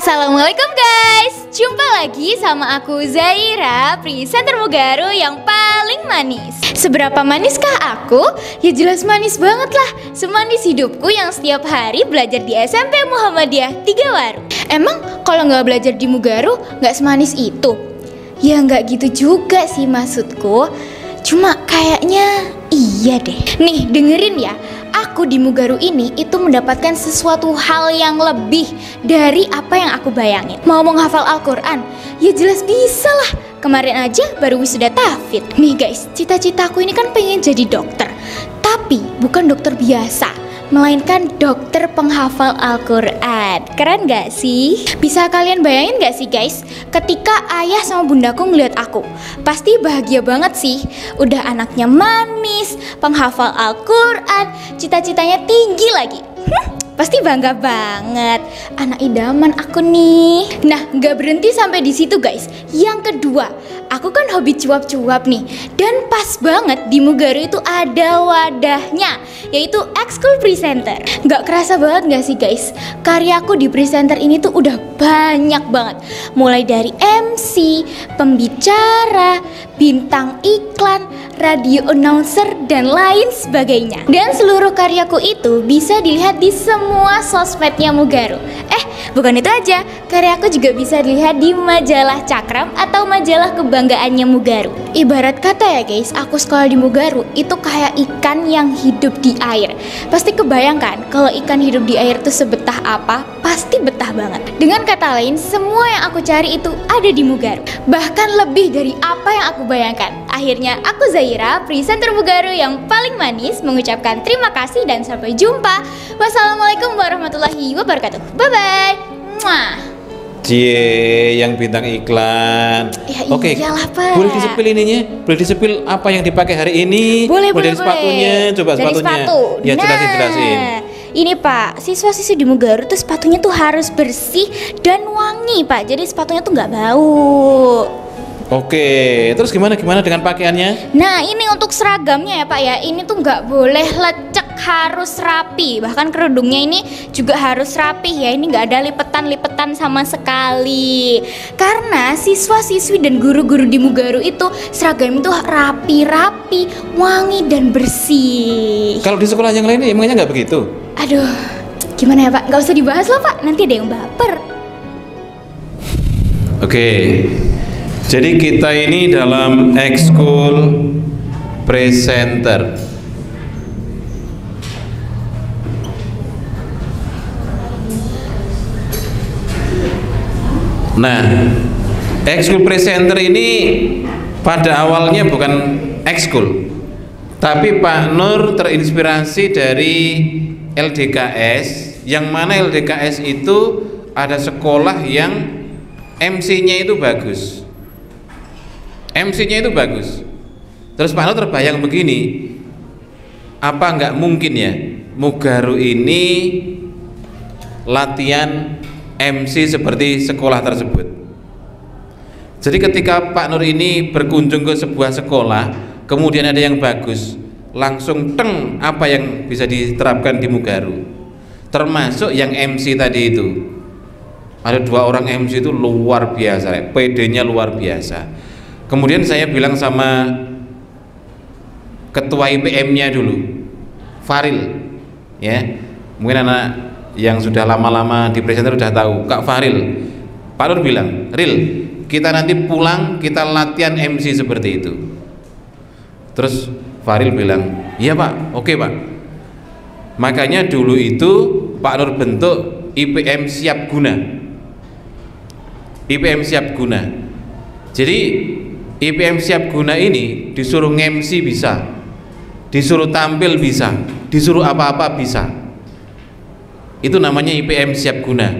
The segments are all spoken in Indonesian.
Assalamualaikum guys, jumpa lagi sama aku Zaira, presenter Mugaru yang paling manis. Seberapa maniskah aku? Ya jelas manis banget lah. Semanis hidupku yang setiap hari belajar di SMP Muhammadiyah 3 Waru. Emang kalau nggak belajar di Mugaru nggak semanis itu? Ya nggak gitu juga sih maksudku. Cuma kayaknya iya deh. Nih dengerin ya, aku di Mugaru ini itu mendapatkan sesuatu hal yang lebih dari apa yang aku bayangin. Mau menghafal Al-Quran, ya jelas bisa lah. Kemarin aja baru wisuda tahfidz. Nih guys, cita-citaku ini kan pengen jadi dokter. Tapi bukan dokter biasa, melainkan dokter penghafal Al-Quran. Keren gak sih? Bisa kalian bayangin gak sih guys, ketika ayah sama bundaku ngeliat aku, pasti bahagia banget sih. Udah anaknya manis, penghafal Al-Quran, cita-citanya tinggi lagi. Pasti bangga banget, anak idaman aku nih. Nah, gak berhenti sampai di situ guys. Yang kedua, aku kan hobi cuap-cuap nih. Dan pas banget di Mugaru itu ada wadahnya, yaitu Ekskul Presenter. Gak kerasa banget gak sih guys, karyaku di presenter ini tuh udah banyak banget. Mulai dari MC, pembicara, bintang iklan, radio announcer, dan lain sebagainya. Dan seluruh karyaku itu bisa dilihat di semua sosmednya Mugaru. Bukan itu aja, karyaku juga bisa dilihat di majalah Cakram atau majalah kebanggaannya Mugaru. Ibarat kata ya guys, aku sekolah di Mugaru itu kayak ikan yang hidup di air. Pasti kebayangkan kalau ikan hidup di air itu sebetah apa? Pasti betah banget. Dengan kata lain, semua yang aku cari itu ada di Mugaru. Bahkan lebih dari apa yang aku bayangkan. Akhirnya aku Zaira, presenter Mugaru yang paling manis, mengucapkan terima kasih dan sampai jumpa. Wassalamualaikum warahmatullahi wabarakatuh. Bye-bye. Mwah. Cie, yang bintang iklan. Ya Oke, iyalah, Pak. boleh disepil ininya? Boleh disepil apa yang dipakai hari ini? Boleh, dari sepatunya, coba dari sepatunya. Sepatu. Ya, jelasin. Ini Pak, siswa-siswi di Mugaru tuh sepatunya tuh harus bersih dan wangi Pak. Jadi sepatunya tuh nggak bau. Oke, terus gimana dengan pakaiannya? Nah ini untuk seragamnya ya Pak ya. Ini tuh nggak boleh lecek, harus rapi. Bahkan kerudungnya ini juga harus rapi ya. Ini nggak ada lipetan-lipetan sama sekali. Karena siswa-siswi dan guru-guru di Mugaru itu seragam itu rapi-rapi, wangi dan bersih. Kalau di sekolah yang lain emangnya nggak begitu? Aduh, gimana ya Pak? Nggak usah dibahas lah Pak. Nanti ada yang baper. Oke. Jadi kita ini dalam Ekskul Presenter. Nah, Ekskul Presenter ini pada awalnya bukan ekskul, tapi Pak Nur terinspirasi dari LDKS, yang mana LDKS itu ada sekolah yang MC-nya itu bagus. MC-nya itu bagus. Terus Pak Nur terbayang begini, apa nggak mungkin ya Mugaru ini latihan MC seperti sekolah tersebut. Jadi ketika Pak Nur ini berkunjung ke sebuah sekolah, kemudian ada yang bagus, langsung teng apa yang bisa diterapkan di Mugaru, termasuk yang MC tadi itu. Ada 2 orang MC itu luar biasa, PD-nya luar biasa. Kemudian saya bilang sama ketua IPM-nya dulu, Faril, ya, mungkin anak yang sudah lama-lama di presenter sudah tahu, Kak Faril. Pak Nur bilang, Ril, kita nanti pulang kita latihan MC seperti itu. Terus Faril bilang, iya Pak, oke Pak. Makanya dulu itu Pak Nur bentuk IPM Siap Guna. IPM Siap Guna. Jadi IPM Siap Guna ini disuruh nge-MC bisa, disuruh tampil bisa, disuruh apa-apa bisa. Itu namanya IPM Siap Guna.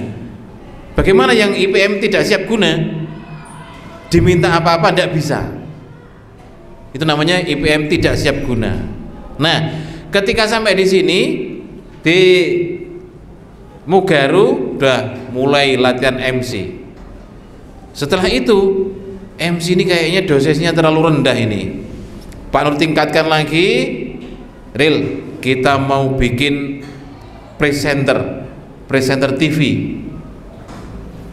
Bagaimana yang IPM tidak siap guna? Diminta apa-apa tidak bisa. Itu namanya IPM tidak siap guna. Nah, ketika sampai di sini di Mugaru udah mulai latihan MC. Setelah itu MC ini kayaknya dosisnya terlalu rendah ini. Pak Nur tingkatkan lagi, Ril, kita mau bikin presenter TV.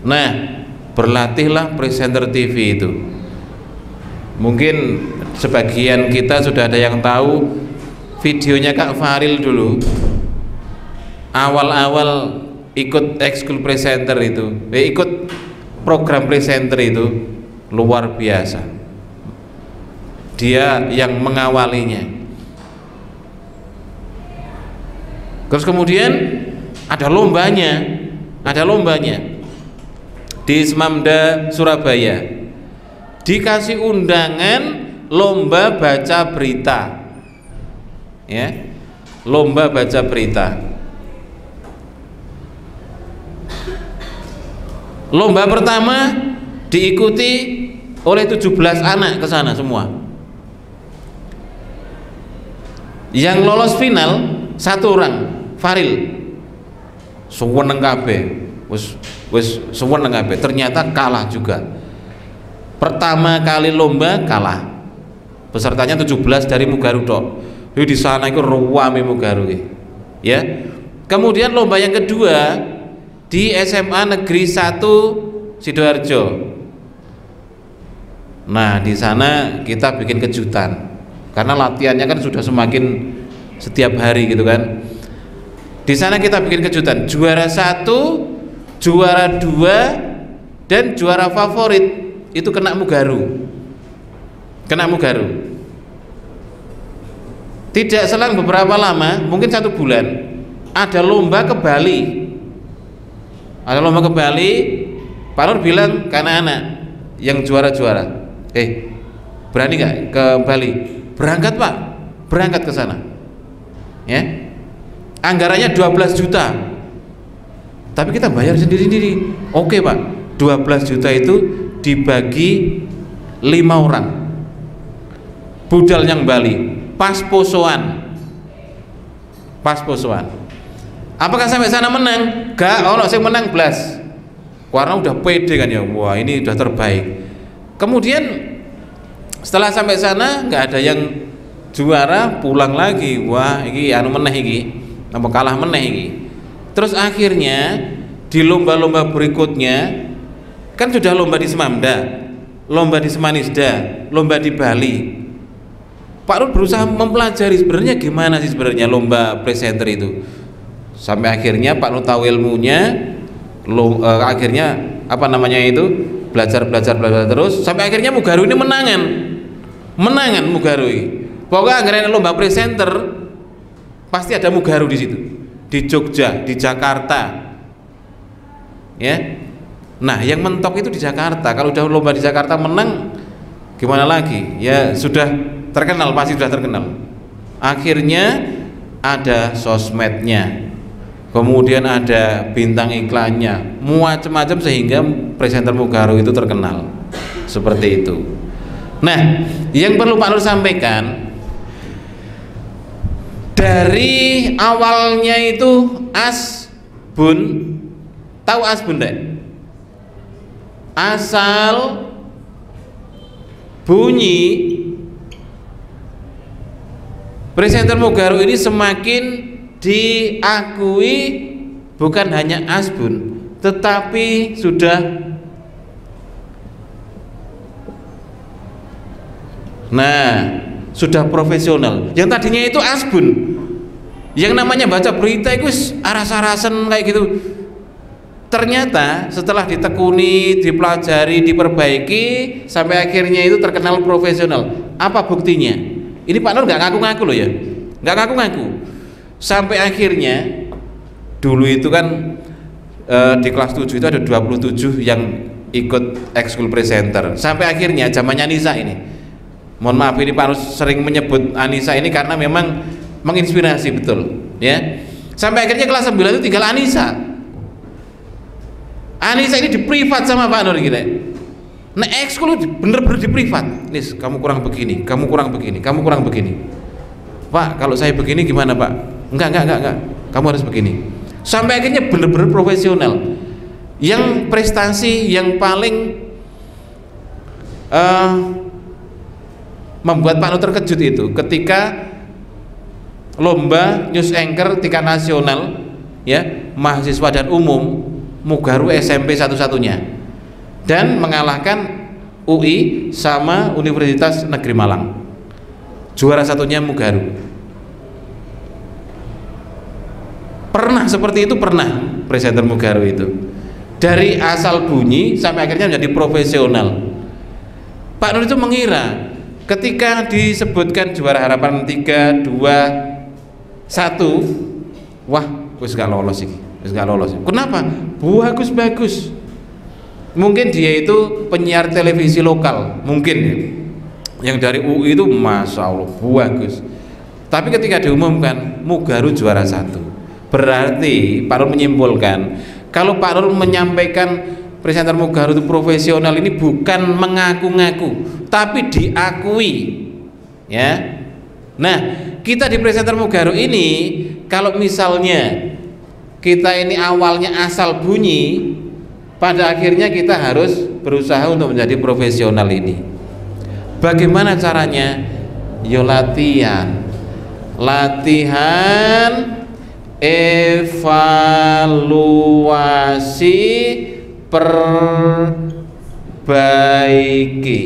Nah, berlatihlah presenter TV itu. Mungkin sebagian kita sudah ada yang tahu videonya Kak Faril dulu. Awal-awal ikut ekskul presenter itu, ikut program presenter itu luar biasa. Dia yang mengawalinya. Terus kemudian ada lombanya di Semamda Surabaya. Dikasih undangan lomba baca berita, ya, lomba baca berita. Lomba pertama diikuti oleh 17 anak ke sana semua. Yang lolos final 1 orang, Faril. Suweneng kabeh. Wis suweneng kabeh. Ternyata kalah juga. Pertama kali lomba kalah. Pesertanya 17 dari Mugaru tok. Di sana itu ruwame Mugaru. Ya. Kemudian lomba yang kedua di SMA Negeri 1 Sidoarjo. Nah, di sana kita bikin kejutan. Karena latihannya kan sudah semakin setiap hari gitu kan. Di sana kita bikin kejutan. Juara 1, juara 2, dan juara favorit itu kena Mugaru. Kena Mugaru. Tidak selang beberapa lama, mungkin 1 bulan, ada lomba ke Bali. Ada lomba ke Bali. Pak Nur bilang ke anak-anak yang juara-juara, berani nggak ke Bali? Berangkat Pak, berangkat ke sana. Ya, anggarannya 12 juta. Tapi kita bayar sendiri-sendiri. Oke Pak, 12 juta itu dibagi 5 orang. Budal yang Bali, pas posoan. Apakah sampai sana menang? Gak, ono sing menang blas. Karena udah pede kan ya, wah ini udah terbaik. Kemudian setelah sampai sana nggak ada yang juara, pulang lagi. Wah, ini anu meneh iki, apa kalah meneh iki. Terus akhirnya di lomba-lomba berikutnya kan sudah lomba di Semamda, lomba di Semanisda, lomba di Bali. Pak Rud berusaha mempelajari sebenarnya gimana sih sebenarnya lomba presenter itu. Sampai akhirnya Pak Rud tahu ilmunya, akhirnya apa namanya itu, belajar terus sampai akhirnya Mugaru ini menangan Mugaru ini. Pokoknya anggaran lomba presenter pasti ada Mugaru di situ, di Jogja, di Jakarta, ya. Nah, yang mentok itu di Jakarta. Kalau udah lomba di Jakarta menang, gimana lagi? Ya sudah terkenal, pasti sudah terkenal. Akhirnya ada sosmednya, kemudian ada bintang iklannya, macam-macam sehingga presenter Mugaru itu terkenal. Seperti itu. Nah, yang perlu Pak Nur sampaikan, dari awalnya itu asbun, tahu asbun deh? Asal bunyi presenter Mugaru ini semakin diakui bukan hanya asbun, tetapi sudah sudah profesional. Yang tadinya itu asbun, yang namanya baca berita itu aras-arasan kayak gitu. Ternyata setelah ditekuni, dipelajari, diperbaiki, sampai akhirnya itu terkenal profesional. Apa buktinya? Ini Pak Nur nggak ngaku-ngaku loh ya, nggak ngaku-ngaku. Sampai akhirnya dulu itu kan di kelas 7 itu ada 27 yang ikut ekskul presenter. Sampai akhirnya zamannya Anissa ini. Mohon maaf ini Pak Nur sering menyebut Anissa ini karena memang menginspirasi betul, ya. Sampai akhirnya kelas 9 itu tinggal Anissa. Anissa ini di privat sama Pak Nur gitu. Nah, ekskul bener-bener di privat. Nis, kamu kurang begini, kamu kurang begini, kamu kurang begini. Pak, kalau saya begini gimana Pak? Enggak. Kamu harus begini. Sampai akhirnya bener-bener profesional. Yang prestasi yang paling membuat Pak Nur terkejut itu ketika lomba news anchor tingkat nasional, ya, mahasiswa dan umum, Mugaru SMP satu-satunya, dan mengalahkan UI sama Universitas Negeri Malang. Juara satunya Mugaru. Pernah seperti itu, pernah presenter Mugaru itu. Dari asal bunyi sampai akhirnya menjadi profesional. Pak Nur itu mengira ketika disebutkan juara harapan 3, 2, 1, wah, wis gak lolos iki. Wis gak lolos. Kenapa? Bagus-bagus. Mungkin dia itu penyiar televisi lokal, mungkin ya. Yang dari UI itu masya Allah bagus. Tapi ketika diumumkan Mugaru juara 1, berarti Pak Nur menyimpulkan kalau Pak Nur menyampaikan presenter Mugaru itu profesional ini bukan mengaku-ngaku, tapi diakui, ya. Nah, kita di presenter Mugaru ini kalau misalnya kita ini awalnya asal bunyi, pada akhirnya kita harus berusaha untuk menjadi profesional ini. Bagaimana caranya? Yo latihan, evaluasi, perbaiki,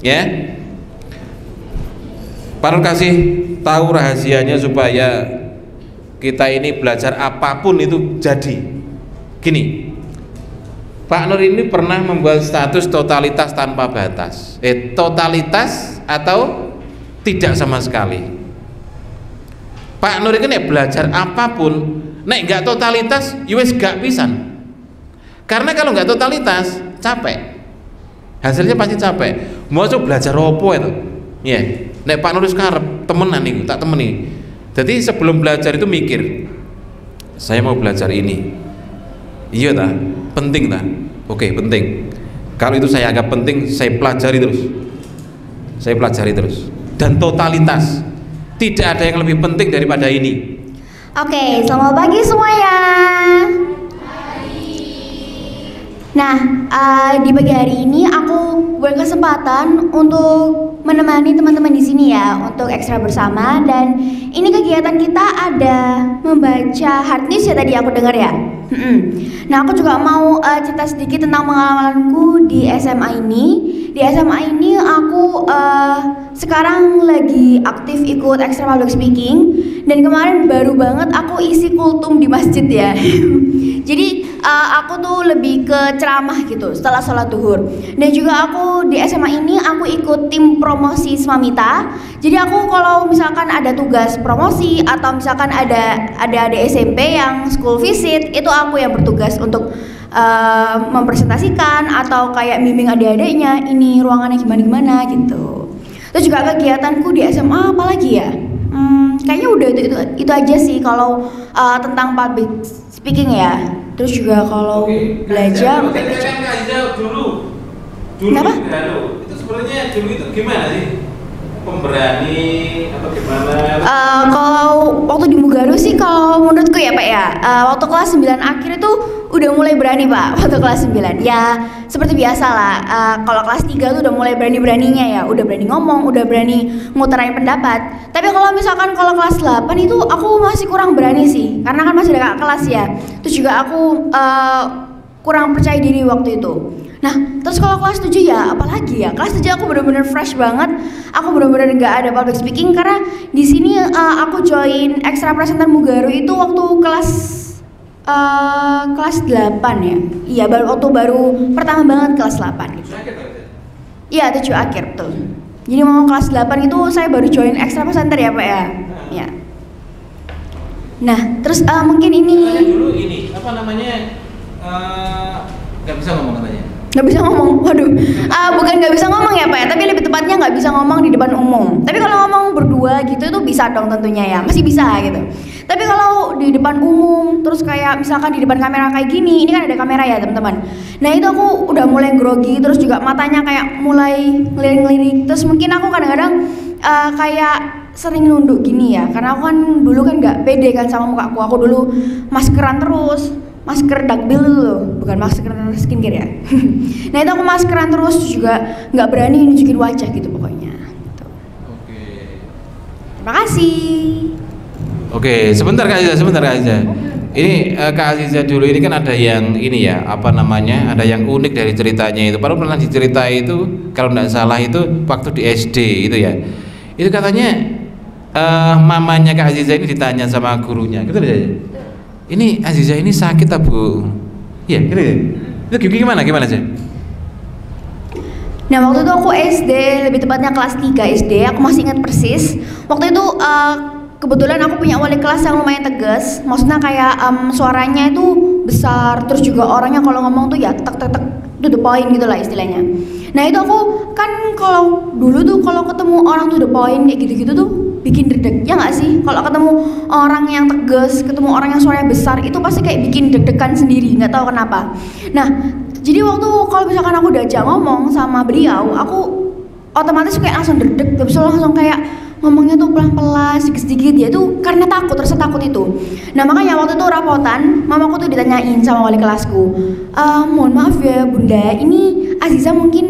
ya. Pak Nur kasih tahu rahasianya supaya kita ini belajar apapun itu jadi. Gini, Pak Nur ini pernah membuat status totalitas tanpa batas. Totalitas atau tidak sama sekali. Pak Nur ini belajar apapun, nek nggak totalitas, wis gak pisan. Karena kalau nggak totalitas, capek. Hasilnya pasti capek. Mau coba belajar opo itu? Ya, nek Pak Nur sekarang temenan nih, tak temeni. Jadi sebelum belajar itu mikir, saya mau belajar ini, iya tak? Penting tak? Oke, penting. Kalau itu saya anggap penting, saya pelajari terus. Dan totalitas, tidak ada yang lebih penting daripada ini. Oke, selamat pagi semuanya. Nah, di pagi hari ini aku berkesempatan untuk menemani teman-teman di sini ya untuk ekstra bersama, dan ini kegiatan kita ada membaca hard news ya tadi aku dengar ya. Nah, aku juga mau cerita sedikit tentang pengalamanku di SMA ini. Di SMA ini aku sekarang lagi aktif ikut extra public speaking, dan kemarin baru banget aku isi kultum di masjid ya. Jadi aku tuh lebih ke ceramah gitu setelah sholat duhur. Dan juga aku di SMA ini aku ikut tim promosi Smamita. Jadi aku kalau misalkan ada tugas promosi atau misalkan ada SMP yang school visit, itu aku yang bertugas untuk mempresentasikan atau kayak bimbing adik-adiknya ini ruangannya gimana gitu. Terus juga kegiatanku di SMA apalagi ya? Kayaknya udah itu aja sih kalau tentang public speaking ya. Terus juga kalau belajar dulu kenapa? Itu sebenarnya dulu itu gimana sih? Pemberani atau gimana? Kalau waktu di Mugaru sih kalau menurutku ya Pak ya, waktu kelas 9 akhir itu udah mulai berani Pak. Waktu kelas 9 ya seperti biasa lah, kalau kelas 3 tuh udah mulai berani-beraninya ya, udah berani ngomong, udah berani ngutarain pendapat. Tapi kalau misalkan kalau kelas 8 itu aku masih kurang berani sih, karena kan masih ada kakak kelas ya. Terus juga aku kurang percaya diri waktu itu. Nah, terus kalau kelas 7 ya apalagi ya? Kelas 7 aku bener-bener fresh banget. Aku bener-bener gak ada public speaking karena di sini aku join extra presenter Mugaru itu waktu kelas 8 ya. Iya, waktu baru pertama banget kelas 8 gitu. Iya, 7 akhir betul. Jadi mau kelas 8 itu saya baru join extra presenter ya, Pak ya. Ya. Nah, terus mungkin ini dulu ini apa namanya? Gak bisa ngomong katanya. Nggak bisa ngomong, waduh. Bukan nggak bisa ngomong ya Pak ya, tapi lebih tepatnya nggak bisa ngomong di depan umum. Tapi kalau ngomong berdua gitu itu bisa dong tentunya ya, masih bisa gitu. Tapi kalau di depan umum, terus kayak misalkan di depan kamera kayak gini, ini kan ada kamera ya teman-teman. Nah itu aku udah mulai grogi, terus juga matanya kayak mulai ngelirik-ngelirik. Terus mungkin aku kadang-kadang kayak sering nunduk gini ya, karena aku kan dulu kan nggak pede kan sama mukaku. Aku dulu maskeran terus. Masker dakbil loh, bukan masker skincare ya. Nah itu aku maskeran terus juga nggak berani nunjukin wajah gitu pokoknya. Gitu. Terima kasih. Oke, sebentar Kak Iza. Ini Kak Aziza dulu ini kan ada yang ini ya, apa namanya, ada yang unik dari ceritanya itu. Padahal pernah diceritai itu, kalau tidak salah itu waktu di SD itu ya. Itu katanya mamanya Kak Aziza ini ditanya sama gurunya, gitu aja. Ini Aziza ini sakit tak Bu? Iya, gitu ya. Itu gimana sih? Nah waktu itu aku SD, lebih tepatnya kelas 3 SD, aku masih ingat persis. Waktu itu kebetulan aku punya wali kelas yang lumayan tegas. Maksudnya kayak suaranya itu besar, terus juga orangnya kalau ngomong tuh ya tek tek tek to the point gitu lah istilahnya. Nah itu aku kan kalau dulu tuh kalau ketemu orang to the point kayak gitu-gitu tuh bikin deg-deg, ya nggak sih? Kalau ketemu orang yang tegas, ketemu orang yang suaranya besar, itu pasti kayak bikin deg-degan sendiri, nggak tahu kenapa. Nah, jadi waktu kalau misalkan aku diajak ngomong sama beliau, aku otomatis kayak langsung deg-deg, habis itu langsung kayak ngomongnya tuh pelan-pelan, sedikit-sedikit, ya itu karena takut, rasa takut itu. Nah makanya waktu itu rapotan, mamaku tuh ditanyain sama wali kelasku, mohon maaf ya bunda, ini Aziza mungkin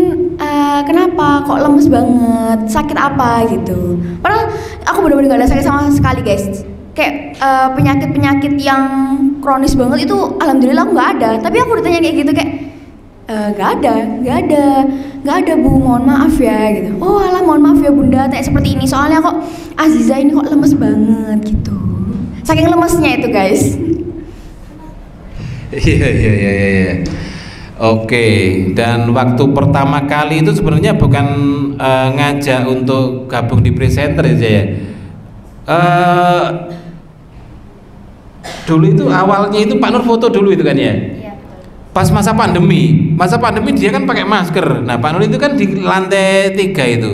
kenapa kok lemes banget, sakit apa gitu. Padahal aku benar-benar gak ada sakit sama sekali guys. Kayak penyakit-penyakit yang kronis banget itu alhamdulillah aku gak ada. Tapi aku ditanya kayak gitu kayak gak ada Bu, mohon maaf ya gitu. Oh alah mohon maaf ya bunda, kayak seperti ini soalnya kok Aziza ini kok lemes banget gitu. Saking lemesnya itu guys. Iya. Oke, dan waktu pertama kali itu sebenarnya bukan ngajak untuk gabung di presenter ya. Dulu itu awalnya itu Pak Nur foto dulu itu kan ya. Pas masa pandemi dia kan pakai masker. Nah Pak Nur itu kan di lantai 3 itu,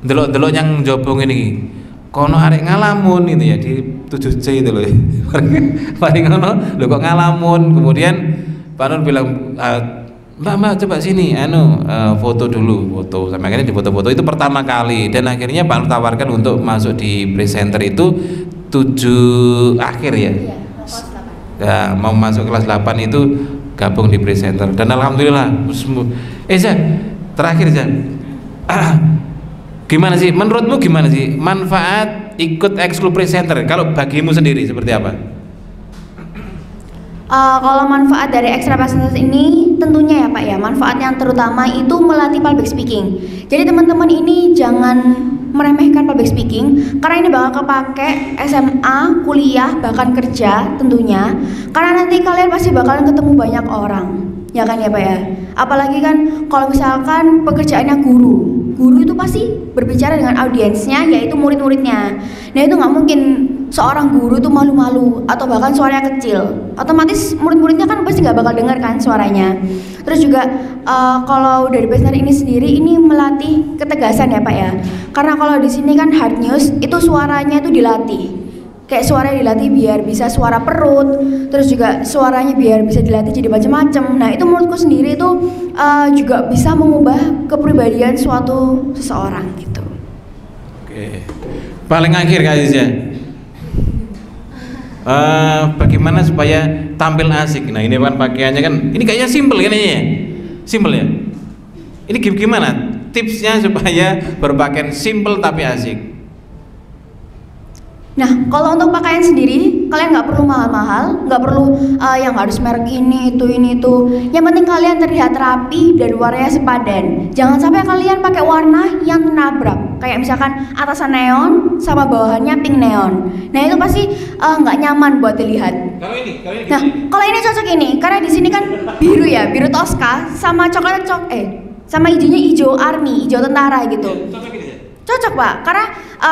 delok yang jobong ini, kono arek ngalamun itu ya di 7C itu loh. Paling kono lo kok ngalamun. Kemudian Pak Nur bilang, Mbak coba sini, foto dulu, foto. Sampai akhirnya di foto-foto itu pertama kali, dan akhirnya Pak Nur tawarkan untuk masuk di presenter itu 7 akhir ya. Ya, mau masuk kelas 8 itu gabung di presenter, dan alhamdulillah terakhir gimana sih menurutmu, gimana sih manfaat ikut ekskul presenter kalau bagimu sendiri seperti apa? Kalau manfaat dari extra presenter ini tentunya ya Pak ya, manfaat yang terutama itu melatih public speaking. Jadi teman-teman ini jangan meremehkan public speaking, karena ini bakal kepake SMA, kuliah, bahkan kerja tentunya. Karena nanti kalian pasti bakalan ketemu banyak orang, ya kan ya Pak ya. Apalagi kan kalau misalkan pekerjaannya guru itu pasti berbicara dengan audiensnya, yaitu murid-muridnya. Nah itu nggak mungkin seorang guru itu malu-malu atau bahkan suaranya kecil. Otomatis murid-muridnya kan pasti nggak bakal dengar kan suaranya. Terus juga kalau dari presenter ini sendiri ini melatih ketegasan ya Pak ya. Karena kalau di sini kan hard news itu suaranya itu dilatih. Kayak suaranya dilatih biar bisa suara perut, terus juga suaranya biar bisa dilatih jadi macam-macam. Nah itu menurutku sendiri itu juga bisa mengubah kepribadian suatu seseorang gitu. Oke. Paling akhir Kak Aziza, bagaimana supaya tampil asik? Nah ini kan pakaiannya kan, ini kayaknya simple kan ini ya, simple ya. Ini gimana tipsnya supaya berpakaian simple tapi asik? Nah, kalau untuk pakaian sendiri, kalian nggak perlu mahal-mahal, nggak perlu yang harus merek ini, itu. Yang penting kalian terlihat rapi dan warnanya sepadan. Jangan sampai kalian pakai warna yang nabrak, kayak misalkan atasan neon sama bawahannya pink neon. Nah itu pasti nggak nyaman buat dilihat. Nah, kalau ini cocok ini, karena di sini kan biru ya, biru Tosca, sama coklat sama hijaunya hijau army, hijau tentara gitu. Cocok Pak, karena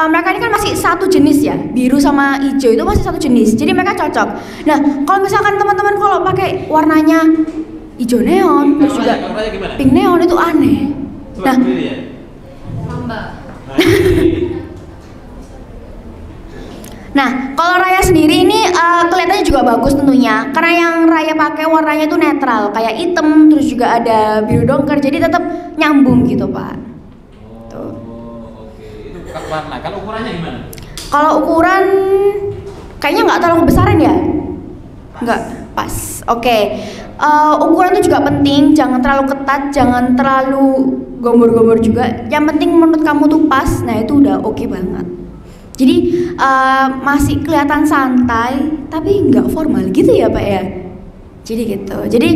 mereka ini kan masih satu jenis ya, biru sama hijau itu masih satu jenis, jadi mereka cocok. Nah, kalau misalkan teman-teman kalau pakai warnanya hijau neon, terus juga pink neon itu aneh. Nah, nah kalau Raya sendiri ini kelihatannya juga bagus tentunya, karena yang Raya pakai warnanya itu netral, kayak hitam, terus juga ada biru dongker, jadi tetap nyambung gitu Pak. Warna, kalau ukurannya gimana? Kalau ukuran kayaknya nggak terlalu besaran ya, nggak pas. Oke. Ukuran itu juga penting, jangan terlalu ketat, jangan terlalu gombor-gombor juga. Yang penting menurut kamu tuh pas, nah itu udah oke banget. Jadi masih kelihatan santai, tapi nggak formal gitu ya Pak ya. Jadi gitu. Jadi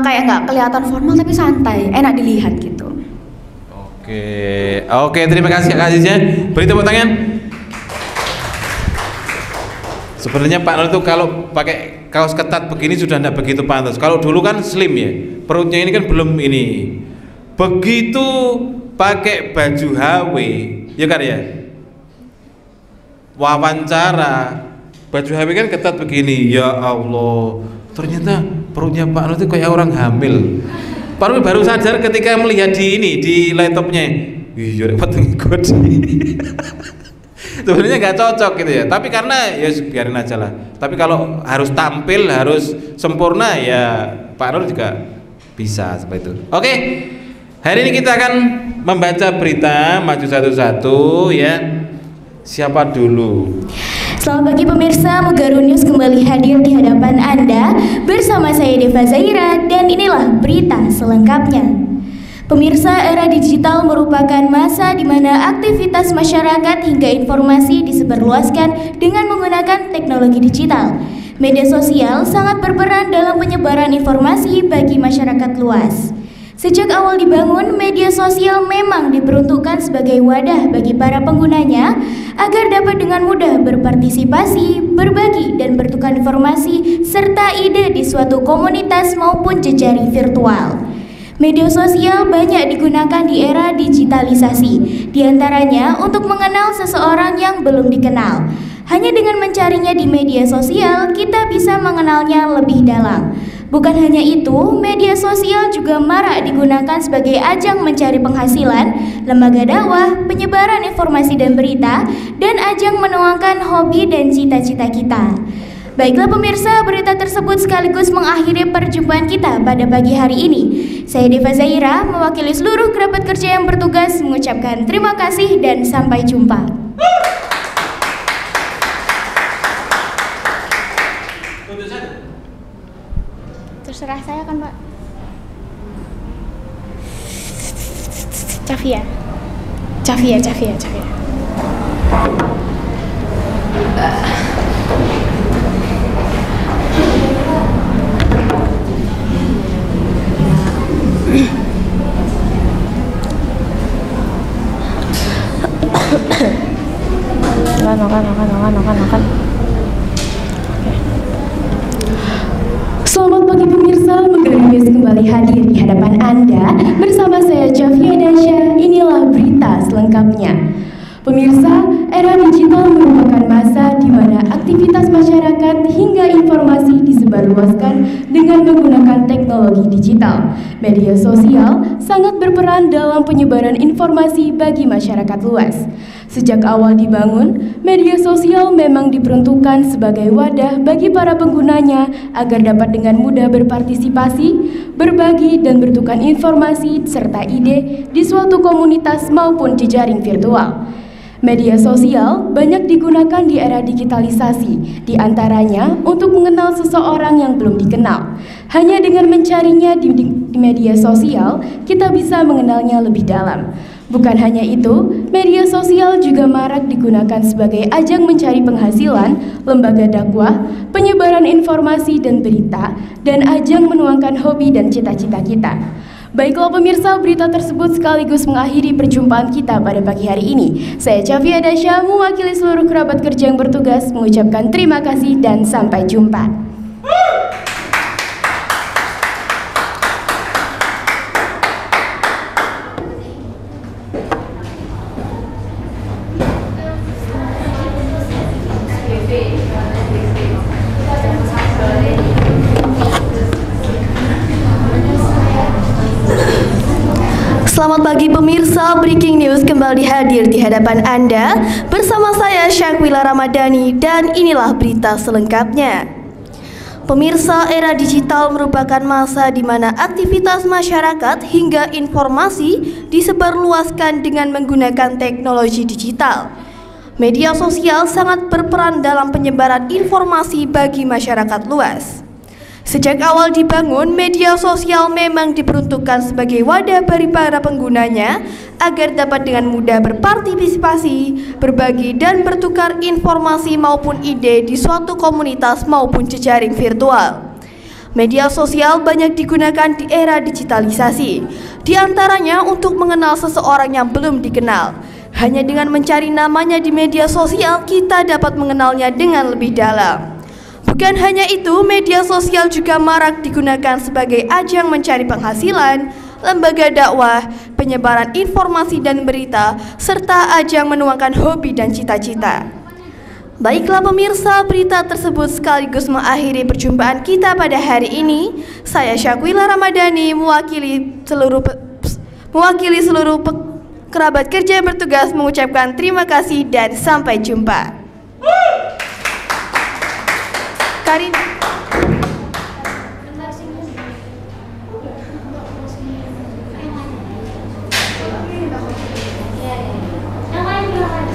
kayak nggak kelihatan formal tapi santai, enak dilihat gitu. Oke, terima kasih Kak Aziznya. Beri tepuk tangan. Sebenarnya Pak Nur itu kalau pakai kaos ketat begini sudah tidak begitu pantas. Kalau dulu kan slim ya, perutnya ini kan belum ini. Begitu pakai baju HW, ya kan ya, wawancara, baju HW kan ketat begini. Ya Allah, ternyata perutnya Pak Nur itu kayak orang hamil. Pak Nur baru sadar ketika melihat di ini, di laptopnya. Iya, repot ngikut. Sebenarnya nggak cocok gitu ya, tapi karena ya biarin aja lah. Tapi kalau harus tampil, harus sempurna ya Pak Nur juga bisa seperti itu. Oke, hari ini kita akan membaca berita, maju satu-satu ya. Siapa dulu? Selamat pagi pemirsa, Mugaru News kembali hadir di hadapan Anda bersama saya Deva Zaira dan inilah berita selengkapnya. Pemirsa, era digital merupakan masa di mana aktivitas masyarakat hingga informasi disebarluaskan dengan menggunakan teknologi digital. Media sosial sangat berperan dalam penyebaran informasi bagi masyarakat luas. Sejak awal dibangun, media sosial memang diperuntukkan sebagai wadah bagi para penggunanya agar dapat dengan mudah berpartisipasi, berbagi, dan bertukar informasi serta ide di suatu komunitas maupun jejaring virtual. Media sosial banyak digunakan di era digitalisasi, diantaranya untuk mengenal seseorang yang belum dikenal. Hanya dengan mencarinya di media sosial, kita bisa mengenalnya lebih dalam. Bukan hanya itu, media sosial juga marak digunakan sebagai ajang mencari penghasilan, lembaga dakwah, penyebaran informasi dan berita, dan ajang menuangkan hobi dan cita-cita kita. Baiklah pemirsa, berita tersebut sekaligus mengakhiri perjumpaan kita pada pagi hari ini. Saya Deva Zaira, mewakili seluruh kerabat kerja yang bertugas mengucapkan terima kasih dan sampai jumpa. Terserah saya kan Pak. Cavia. Selamat pagi pemirsa, Mugaru News kembali hadir di hadapan Anda bersama saya Cavia Dasha. Inilah berita selengkapnya. Pemirsa, era digital merupakan masa di mana aktivitas masyarakat hingga informasi disebarluaskan dengan menggunakan teknologi digital. Media sosial sangat berperan dalam penyebaran informasi bagi masyarakat luas. Sejak awal dibangun, media sosial memang diperuntukkan sebagai wadah bagi para penggunanya agar dapat dengan mudah berpartisipasi, berbagi, dan bertukar informasi serta ide di suatu komunitas maupun jejaring virtual. Media sosial banyak digunakan di era digitalisasi, di antaranya untuk mengenal seseorang yang belum dikenal. Hanya dengan mencarinya di media sosial, kita bisa mengenalnya lebih dalam. Bukan hanya itu, media sosial juga marak digunakan sebagai ajang mencari penghasilan, lembaga dakwah, penyebaran informasi dan berita, dan ajang menuangkan hobi dan cita-cita kita. Baiklah pemirsa, berita tersebut sekaligus mengakhiri perjumpaan kita pada pagi hari ini. Saya Cavia Dasha, mewakili seluruh kerabat kerja yang bertugas, mengucapkan terima kasih dan sampai jumpa. Selamat pagi pemirsa, Breaking News kembali hadir di hadapan Anda bersama saya Syakwila Ramadhani dan inilah berita selengkapnya. Pemirsa, era digital merupakan masa di mana aktivitas masyarakat hingga informasi disebarluaskan dengan menggunakan teknologi digital. Media sosial sangat berperan dalam penyebaran informasi bagi masyarakat luas. Sejak awal dibangun, media sosial memang diperuntukkan sebagai wadah bagi para penggunanya agar dapat dengan mudah berpartisipasi, berbagi, dan bertukar informasi maupun ide di suatu komunitas maupun jejaring virtual. Media sosial banyak digunakan di era digitalisasi, di antaranya untuk mengenal seseorang yang belum dikenal. Hanya dengan mencari namanya di media sosial, kita dapat mengenalnya dengan lebih dalam. Bukan hanya itu, media sosial juga marak digunakan sebagai ajang mencari penghasilan, lembaga dakwah, penyebaran informasi dan berita, serta ajang menuangkan hobi dan cita-cita. Baiklah pemirsa, berita tersebut sekaligus mengakhiri perjumpaan kita pada hari ini. Saya Syakwila Ramadhani mewakili seluruh kerabat kerja yang bertugas mengucapkan terima kasih dan sampai jumpa. Karin.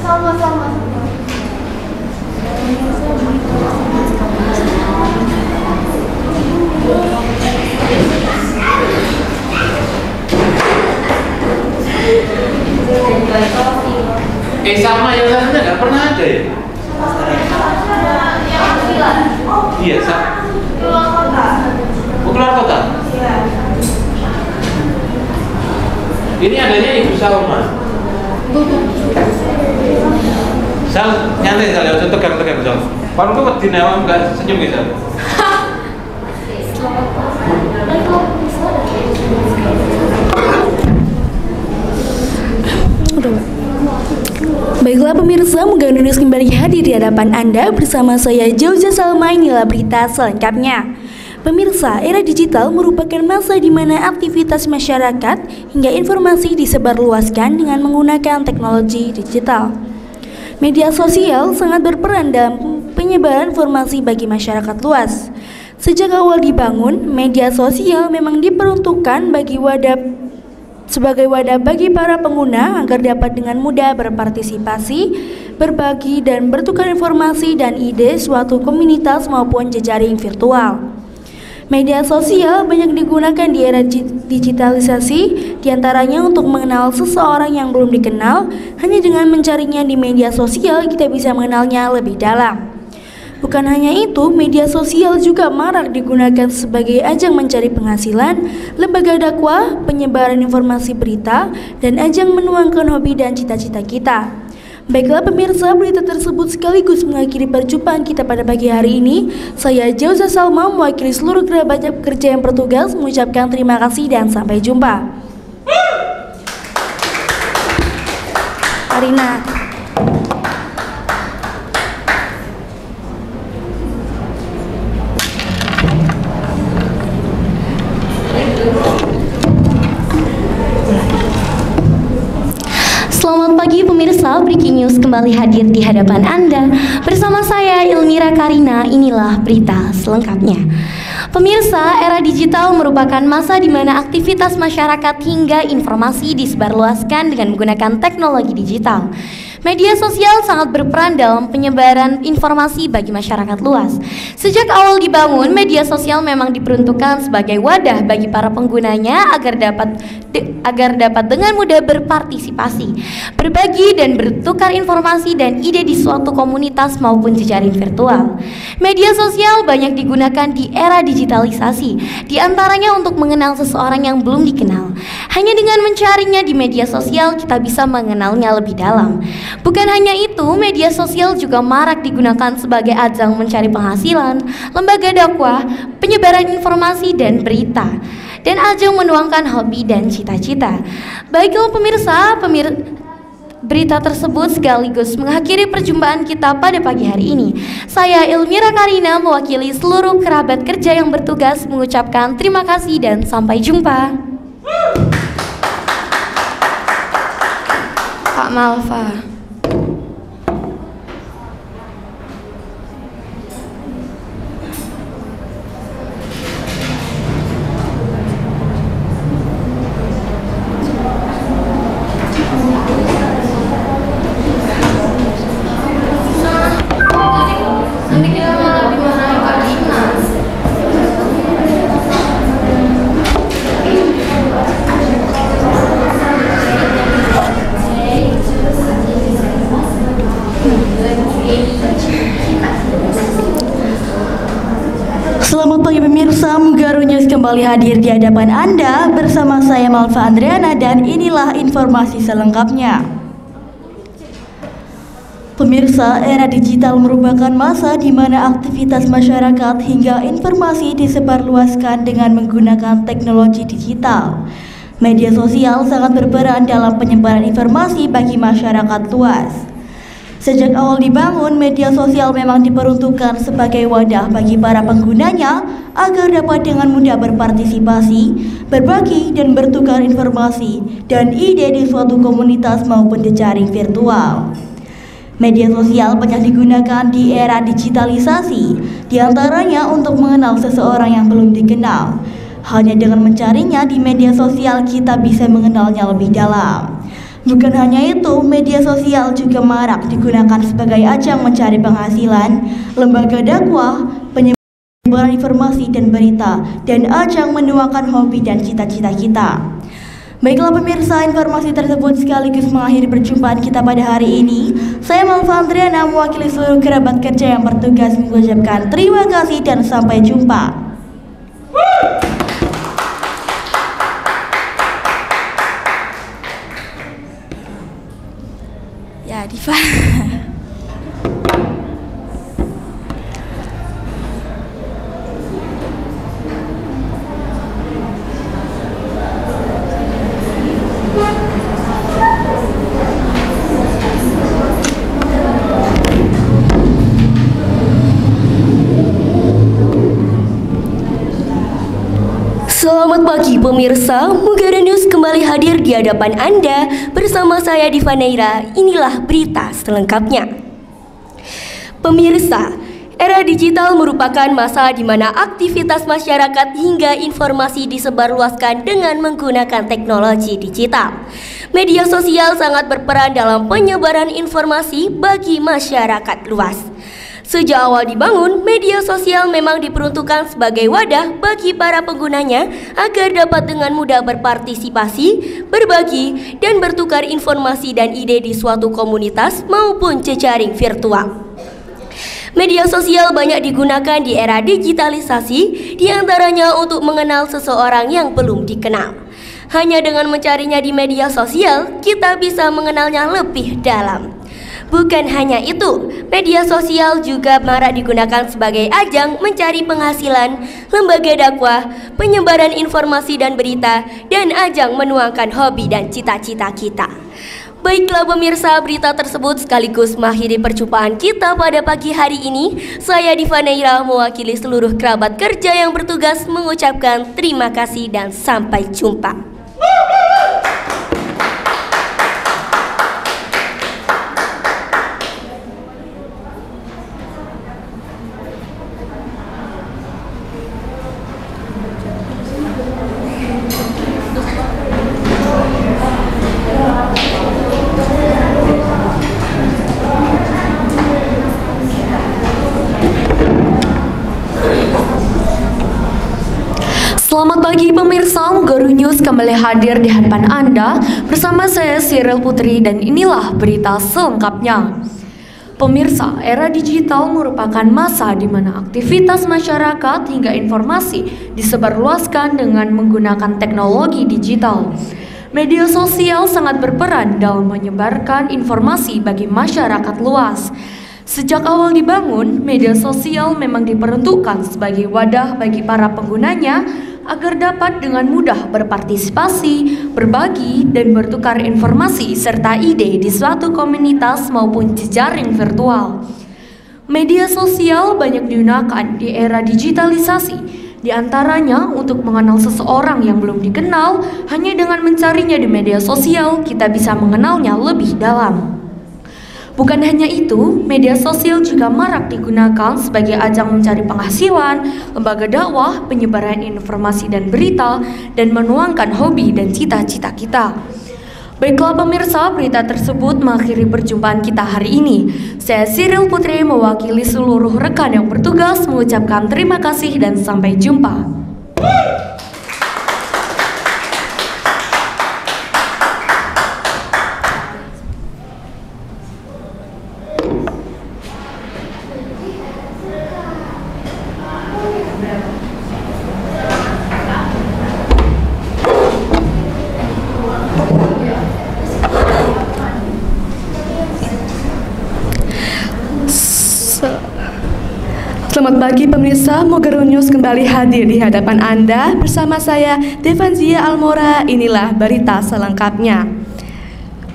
Sama-sama. Sama yang satunya nggak pernah ada ya? Iya, keluar kota. Oh, keluar kota? Iya. Ini adanya Ibu Salma. Sal, nyantai Sal, ya, tegang-tegang Sal. Kalau tuh wedi nawam enggak senyum gitu. Baiklah pemirsa, Muga News kembali hadir di hadapan Anda bersama saya Jauza Salma. Inilah berita selengkapnya. Pemirsa, era digital merupakan masa di mana aktivitas masyarakat hingga informasi disebarluaskan dengan menggunakan teknologi digital. Media sosial sangat berperan dalam penyebaran informasi bagi masyarakat luas. Sejak awal dibangun, media sosial memang diperuntukkan sebagai wadah bagi para pengguna agar dapat dengan mudah berpartisipasi, berbagi, dan bertukar informasi dan ide suatu komunitas maupun jejaring virtual. Media sosial banyak digunakan di era digitalisasi, diantaranya untuk mengenal seseorang yang belum dikenal. Hanya dengan mencarinya di media sosial, kita bisa mengenalnya lebih dalam. Bukan hanya itu, media sosial juga marak digunakan sebagai ajang mencari penghasilan, lembaga dakwah, penyebaran informasi berita, dan ajang menuangkan hobi dan cita-cita kita. Baiklah pemirsa, berita tersebut sekaligus mengakhiri perjumpaan kita pada pagi hari ini. Saya Jauza Salma mewakili seluruh kerabat kerja yang bertugas mengucapkan terima kasih dan sampai jumpa. Karina. Selamat pagi pemirsa, Breaking News kembali hadir di hadapan Anda. Bersama saya Ilmira Karina, inilah berita selengkapnya. Pemirsa, era digital merupakan masa di mana aktivitas masyarakat hingga informasi disebarluaskan dengan menggunakan teknologi digital. Media sosial sangat berperan dalam penyebaran informasi bagi masyarakat luas. Sejak awal dibangun, media sosial memang diperuntukkan sebagai wadah bagi para penggunanya agar dapat dengan mudah berpartisipasi, berbagi, dan bertukar informasi dan ide di suatu komunitas maupun jejaring virtual. Media sosial banyak digunakan di era digitalisasi, di antaranya untuk mengenal seseorang yang belum dikenal. Hanya dengan mencarinya di media sosial, kita bisa mengenalnya lebih dalam. Bukan hanya itu, media sosial juga marak digunakan sebagai ajang mencari penghasilan, lembaga dakwah, penyebaran informasi dan berita, dan ajang menuangkan hobi dan cita-cita. Baiklah pemirsa, berita tersebut sekaligus mengakhiri perjumpaan kita pada pagi hari ini. Saya Ilmira Karina mewakili seluruh kerabat kerja yang bertugas mengucapkan terima kasih dan sampai jumpa. Kak Malva. kembali hadir di hadapan Anda bersama saya Malva Andriana dan inilah informasi selengkapnya. Pemirsa, era digital merupakan masa di mana aktivitas masyarakat hingga informasi disebarluaskan dengan menggunakan teknologi digital. Media sosial sangat berperan dalam penyebaran informasi bagi masyarakat luas. Sejak awal dibangun, media sosial memang diperuntukkan sebagai wadah bagi para penggunanya agar dapat dengan mudah berpartisipasi, berbagi, dan bertukar informasi dan ide di suatu komunitas maupun jejaring virtual. Media sosial banyak digunakan di era digitalisasi, diantaranya untuk mengenal seseorang yang belum dikenal. Hanya dengan mencarinya di media sosial kita bisa mengenalnya lebih dalam. Bukan hanya itu, media sosial juga marak digunakan sebagai ajang mencari penghasilan, lembaga dakwah, penyebaran informasi dan berita, dan ajang menuangkan hobi dan cita-cita kita. Baiklah pemirsa, informasi tersebut sekaligus mengakhiri perjumpaan kita pada hari ini. Saya Malva Andriana mewakili seluruh kerabat kerja yang bertugas mengucapkan terima kasih dan sampai jumpa. Ya, Diva. Selamat pagi pemirsa, Mugara News kembali hadir di hadapan Anda bersama saya Diva Neira. Inilah berita selengkapnya. Pemirsa, era digital merupakan masa di mana aktivitas masyarakat hingga informasi disebarluaskan dengan menggunakan teknologi digital. Media sosial sangat berperan dalam penyebaran informasi bagi masyarakat luas. Sejak awal dibangun, media sosial memang diperuntukkan sebagai wadah bagi para penggunanya agar dapat dengan mudah berpartisipasi, berbagi, dan bertukar informasi dan ide di suatu komunitas maupun jejaring virtual. Media sosial banyak digunakan di era digitalisasi, diantaranya untuk mengenal seseorang yang belum dikenal. Hanya dengan mencarinya di media sosial, kita bisa mengenalnya lebih dalam. Bukan hanya itu, media sosial juga marak digunakan sebagai ajang mencari penghasilan, lembaga dakwah, penyebaran informasi dan berita, dan ajang menuangkan hobi dan cita-cita kita. Baiklah pemirsa, berita tersebut sekaligus mengakhiri perjumpaan kita pada pagi hari ini. Saya Diva Neira mewakili seluruh kerabat kerja yang bertugas mengucapkan terima kasih dan sampai jumpa. Selamat pagi pemirsa, Mugara News kembali hadir di hadapan Anda bersama saya Cyril Putri dan inilah berita selengkapnya. Pemirsa, era digital merupakan masa di mana aktivitas masyarakat hingga informasi disebarluaskan dengan menggunakan teknologi digital. Media sosial sangat berperan dalam menyebarkan informasi bagi masyarakat luas. Sejak awal dibangun, media sosial memang diperuntukkan sebagai wadah bagi para penggunanya agar dapat dengan mudah berpartisipasi, berbagi, dan bertukar informasi serta ide di suatu komunitas maupun jejaring virtual. Media sosial banyak digunakan di era digitalisasi, di antaranya untuk mengenal seseorang yang belum dikenal. Hanya dengan mencarinya di media sosial, kita bisa mengenalnya lebih dalam. Bukan hanya itu, media sosial juga marak digunakan sebagai ajang mencari penghasilan, lembaga dakwah, penyebaran informasi dan berita, dan menuangkan hobi dan cita-cita kita. Baiklah pemirsa, berita tersebut mengakhiri perjumpaan kita hari ini. Saya Cyril Putri mewakili seluruh rekan yang bertugas mengucapkan terima kasih dan sampai jumpa. Selamat pagi pemirsa, Mugaru News kembali hadir di hadapan Anda bersama saya Devanzia Almora. Inilah berita selengkapnya.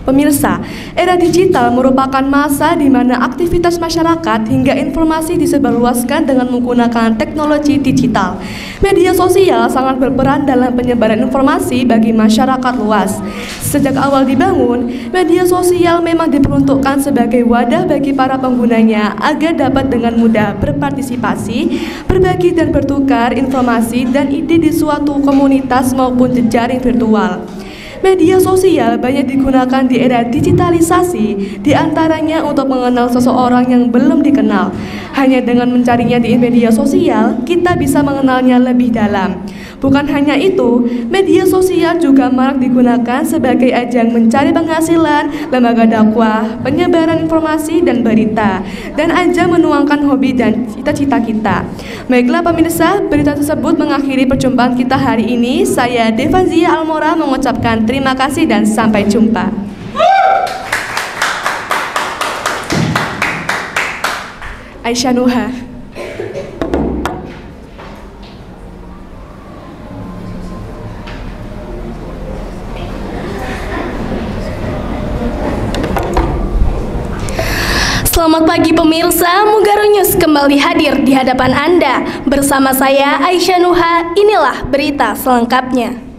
Pemirsa, era digital merupakan masa di mana aktivitas masyarakat hingga informasi disebarluaskan dengan menggunakan teknologi digital. Media sosial sangat berperan dalam penyebaran informasi bagi masyarakat luas. Sejak awal dibangun, media sosial memang diperuntukkan sebagai wadah bagi para penggunanya agar dapat dengan mudah berpartisipasi, berbagi dan bertukar informasi dan ide di suatu komunitas maupun jejaring virtual. Media sosial banyak digunakan di era digitalisasi, diantaranya untuk mengenal seseorang yang belum dikenal. Hanya dengan mencarinya di media sosial, kita bisa mengenalnya lebih dalam. Bukan hanya itu, media sosial juga marak digunakan sebagai ajang mencari penghasilan, lembaga dakwah, penyebaran informasi dan berita, dan ajang menuangkan hobi dan cita-cita kita. Baiklah pemirsa, berita tersebut mengakhiri perjumpaan kita hari ini. Saya Devanzia Almora mengucapkan terima kasih dan sampai jumpa. Aisyah Nuha. Selamat pagi pemirsa, Mugaru News kembali hadir di hadapan Anda. Bersama saya Aisyah Nuha, inilah berita selengkapnya.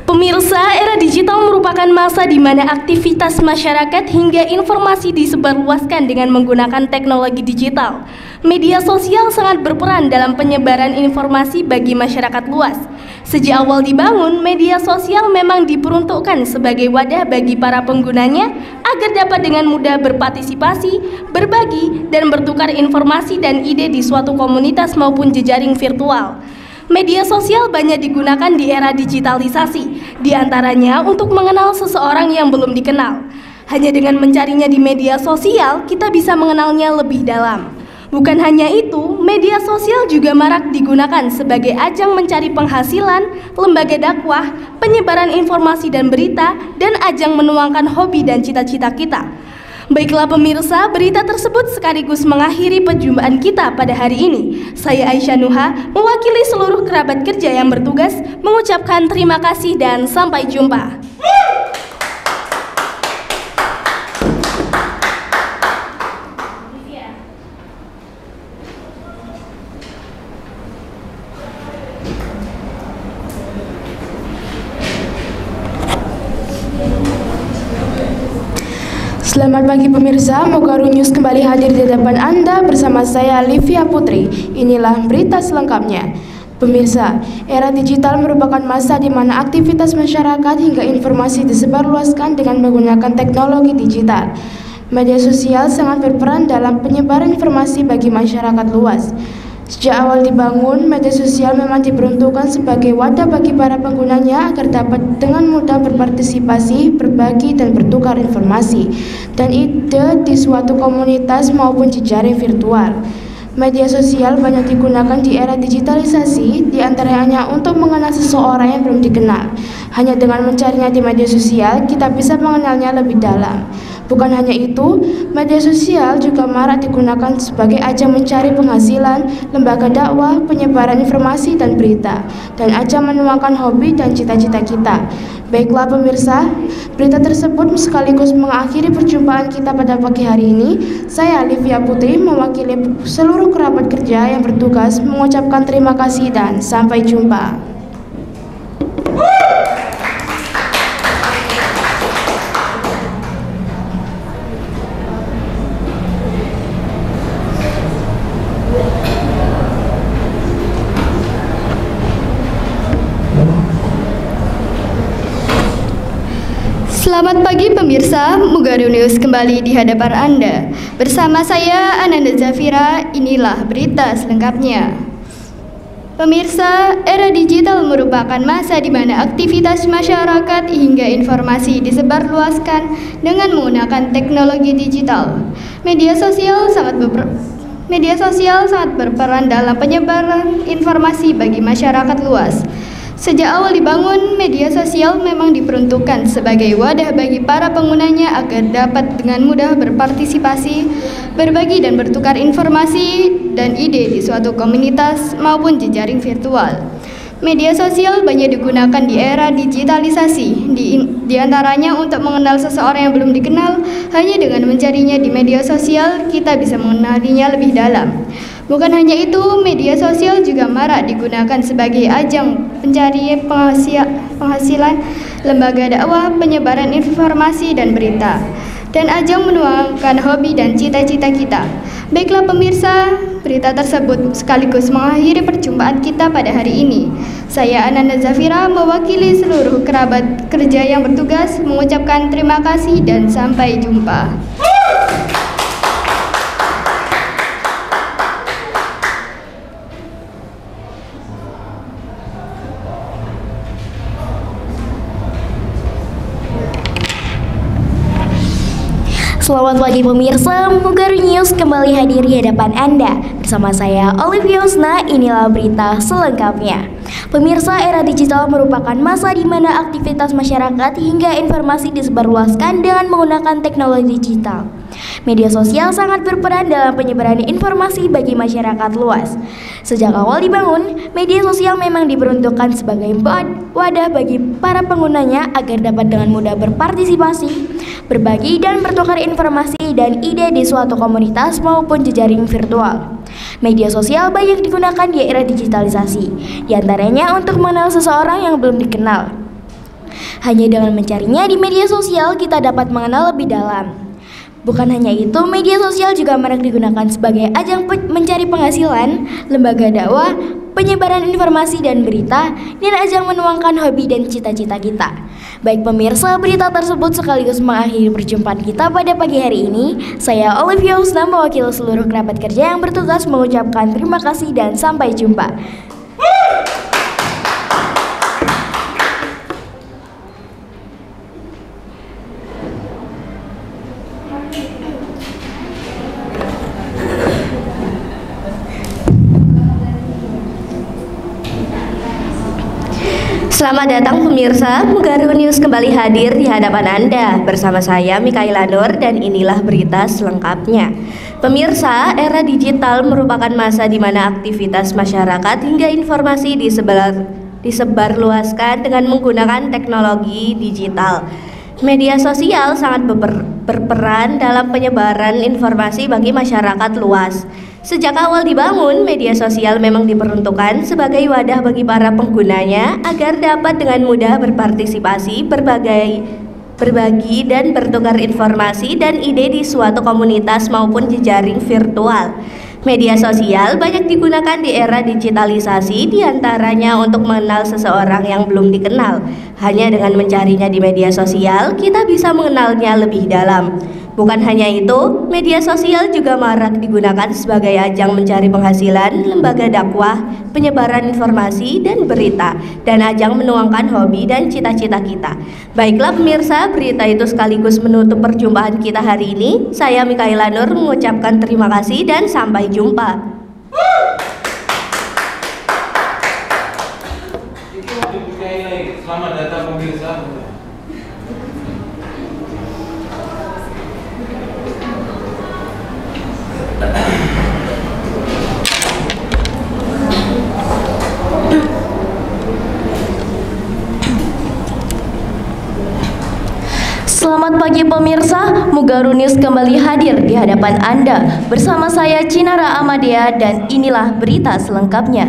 Pemirsa, era digital merupakan masa di mana aktivitas masyarakat hingga informasi disebarluaskan dengan menggunakan teknologi digital. Media sosial sangat berperan dalam penyebaran informasi bagi masyarakat luas. Sejak awal dibangun, media sosial memang diperuntukkan sebagai wadah bagi para penggunanya agar dapat dengan mudah berpartisipasi, berbagi, dan bertukar informasi dan ide di suatu komunitas maupun jejaring virtual. Media sosial banyak digunakan di era digitalisasi, diantaranya untuk mengenal seseorang yang belum dikenal. Hanya dengan mencarinya di media sosial, kita bisa mengenalnya lebih dalam. Bukan hanya itu, media sosial juga marak digunakan sebagai ajang mencari penghasilan, lembaga dakwah, penyebaran informasi dan berita, dan ajang menuangkan hobi dan cita-cita kita. Baiklah pemirsa, berita tersebut sekaligus mengakhiri perjumpaan kita pada hari ini. Saya Aisyah Nuha, mewakili seluruh kerabat kerja yang bertugas, mengucapkan terima kasih dan sampai jumpa. Selamat pagi pemirsa, Mugaru News kembali hadir di hadapan Anda bersama saya Livia Putri. Inilah berita selengkapnya. Pemirsa, era digital merupakan masa di mana aktivitas masyarakat hingga informasi disebarluaskan dengan menggunakan teknologi digital. Media sosial sangat berperan dalam penyebaran informasi bagi masyarakat luas. Sejak awal dibangun, media sosial memang diperuntukkan sebagai wadah bagi para penggunanya agar dapat dengan mudah berpartisipasi, berbagi, dan bertukar informasi dan ide di suatu komunitas maupun jejaring virtual. Media sosial banyak digunakan di era digitalisasi, diantaranya untuk mengenal seseorang yang belum dikenal. Hanya dengan mencarinya di media sosial, kita bisa mengenalnya lebih dalam. Bukan hanya itu, media sosial juga marak digunakan sebagai ajang mencari penghasilan, lembaga dakwah, penyebaran informasi dan berita, dan ajang menuangkan hobi dan cita-cita kita. Baiklah pemirsa, berita tersebut sekaligus mengakhiri perjumpaan kita pada pagi hari ini. Saya Livia Putri mewakili seluruh kerabat kerja yang bertugas mengucapkan terima kasih dan sampai jumpa. Selamat pagi pemirsa, Mugaru News kembali di hadapan Anda. Bersama saya Ananda Zafira, inilah berita selengkapnya. Pemirsa, era digital merupakan masa di mana aktivitas masyarakat hingga informasi disebarluaskan dengan menggunakan teknologi digital. Media sosial sangat berperan dalam penyebaran informasi bagi masyarakat luas. Sejak awal dibangun, media sosial memang diperuntukkan sebagai wadah bagi para penggunanya agar dapat dengan mudah berpartisipasi, berbagi dan bertukar informasi dan ide di suatu komunitas maupun jejaring virtual. Media sosial banyak digunakan di era digitalisasi, di antaranya untuk mengenal seseorang yang belum dikenal. Hanya dengan mencarinya di media sosial, kita bisa mengenalinya lebih dalam. Bukan hanya itu, media sosial juga marak digunakan sebagai ajang pencari penghasilan, lembaga dakwah, penyebaran informasi dan berita, dan ajang menuangkan hobi dan cita-cita kita. Baiklah pemirsa, berita tersebut sekaligus mengakhiri perjumpaan kita pada hari ini. Saya Ananda Zafira mewakili seluruh kerabat kerja yang bertugas mengucapkan terima kasih dan sampai jumpa. Selamat pagi pemirsa, Mugaru News kembali hadir di hadapan Anda. Bersama saya Olivia Usna, inilah berita selengkapnya. Pemirsa, era digital merupakan masa di mana aktivitas masyarakat hingga informasi disebarluaskan dengan menggunakan teknologi digital. Media sosial sangat berperan dalam penyebaran informasi bagi masyarakat luas. Sejak awal dibangun, media sosial memang diperuntukkan sebagai wadah bagi para penggunanya agar dapat dengan mudah berpartisipasi, berbagi dan bertukar informasi dan ide di suatu komunitas maupun jejaring virtual. Media sosial banyak digunakan di era digitalisasi, diantaranya untuk mengenal seseorang yang belum dikenal. Hanya dengan mencarinya di media sosial, kita dapat mengenal lebih dalam. Bukan hanya itu, media sosial juga marak digunakan sebagai ajang mencari penghasilan, lembaga dakwah, penyebaran informasi dan berita, dan ajang menuangkan hobi dan cita-cita kita. Baik pemirsa, berita tersebut sekaligus mengakhiri perjumpaan kita pada pagi hari ini. Saya Olivia Usna mewakili seluruh kerabat kerja yang bertugas mengucapkan terima kasih dan sampai jumpa. Selamat datang pemirsa, Mugaru News kembali hadir di hadapan Anda. Bersama saya Mikaela Nur dan inilah berita selengkapnya. Pemirsa, era digital merupakan masa di mana aktivitas masyarakat hingga informasi disebarluaskan dengan menggunakan teknologi digital. Media sosial sangat berperan dalam penyebaran informasi bagi masyarakat luas. Sejak awal dibangun, media sosial memang diperuntukkan sebagai wadah bagi para penggunanya agar dapat dengan mudah berpartisipasi, berbagi dan bertukar informasi dan ide di suatu komunitas maupun jejaring virtual. Media sosial banyak digunakan di era digitalisasi, diantaranya untuk mengenal seseorang yang belum dikenal. Hanya dengan mencarinya di media sosial, kita bisa mengenalnya lebih dalam. Bukan hanya itu, media sosial juga marak digunakan sebagai ajang mencari penghasilan, lembaga dakwah, penyebaran informasi dan berita, dan ajang menuangkan hobi dan cita-cita kita. Baiklah pemirsa, berita itu sekaligus menutup perjumpaan kita hari ini. Saya Mikaela Nur mengucapkan terima kasih dan sampai jumpa. Selamat datang pemirsa. Selamat pagi pemirsa, Mugaru News kembali hadir di hadapan Anda. Bersama saya Cinara Amadea dan inilah berita selengkapnya.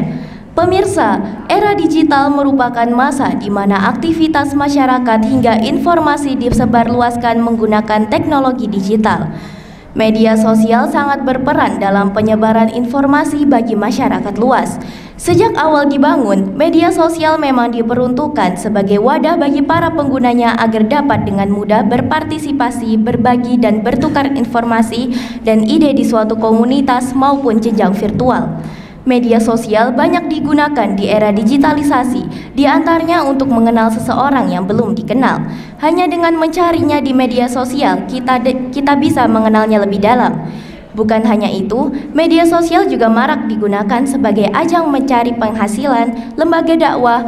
Pemirsa, era digital merupakan masa di mana aktivitas masyarakat hingga informasi disebarluaskan menggunakan teknologi digital. Media sosial sangat berperan dalam penyebaran informasi bagi masyarakat luas. Sejak awal dibangun, media sosial memang diperuntukkan sebagai wadah bagi para penggunanya agar dapat dengan mudah berpartisipasi, berbagi dan bertukar informasi dan ide di suatu komunitas maupun jenjang virtual. Media sosial banyak digunakan di era digitalisasi, di antaranya untuk mengenal seseorang yang belum dikenal. Hanya dengan mencarinya di media sosial, kita bisa mengenalnya lebih dalam. Bukan hanya itu, media sosial juga marak digunakan sebagai ajang mencari penghasilan, lembaga dakwah,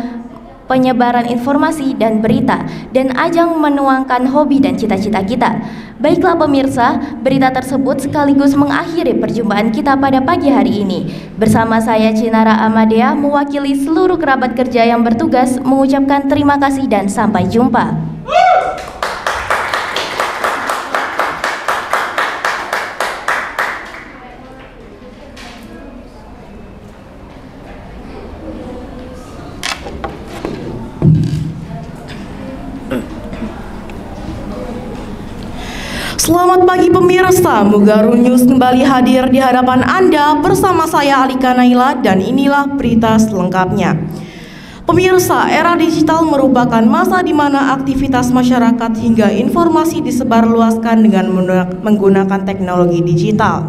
penyebaran informasi dan berita, dan ajang menuangkan hobi dan cita-cita kita. Baiklah pemirsa, berita tersebut sekaligus mengakhiri perjumpaan kita pada pagi hari ini. Bersama saya Cinara Amadea, mewakili seluruh kerabat kerja yang bertugas, mengucapkan terima kasih dan sampai jumpa. Selamat pagi pemirsa, Mugaru News kembali hadir di hadapan Anda bersama saya Alika Naila dan inilah berita selengkapnya. Pemirsa, era digital merupakan masa di mana aktivitas masyarakat hingga informasi disebarluaskan dengan menggunakan teknologi digital.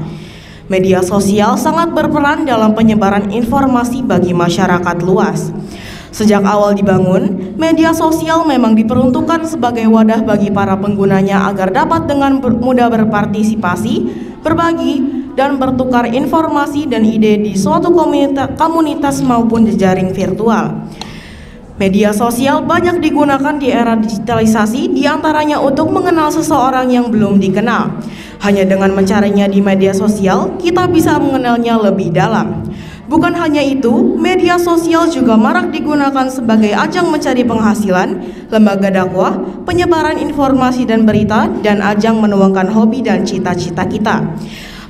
Media sosial sangat berperan dalam penyebaran informasi bagi masyarakat luas. Sejak awal dibangun, media sosial memang diperuntukkan sebagai wadah bagi para penggunanya agar dapat dengan mudah berpartisipasi, berbagi, dan bertukar informasi dan ide di suatu komunitas maupun jejaring virtual. Media sosial banyak digunakan di era digitalisasi, diantaranya untuk mengenal seseorang yang belum dikenal. Hanya dengan mencarinya di media sosial, kita bisa mengenalnya lebih dalam. Bukan hanya itu, media sosial juga marak digunakan sebagai ajang mencari penghasilan, lembaga dakwah, penyebaran informasi dan berita, dan ajang menuangkan hobi dan cita-cita kita.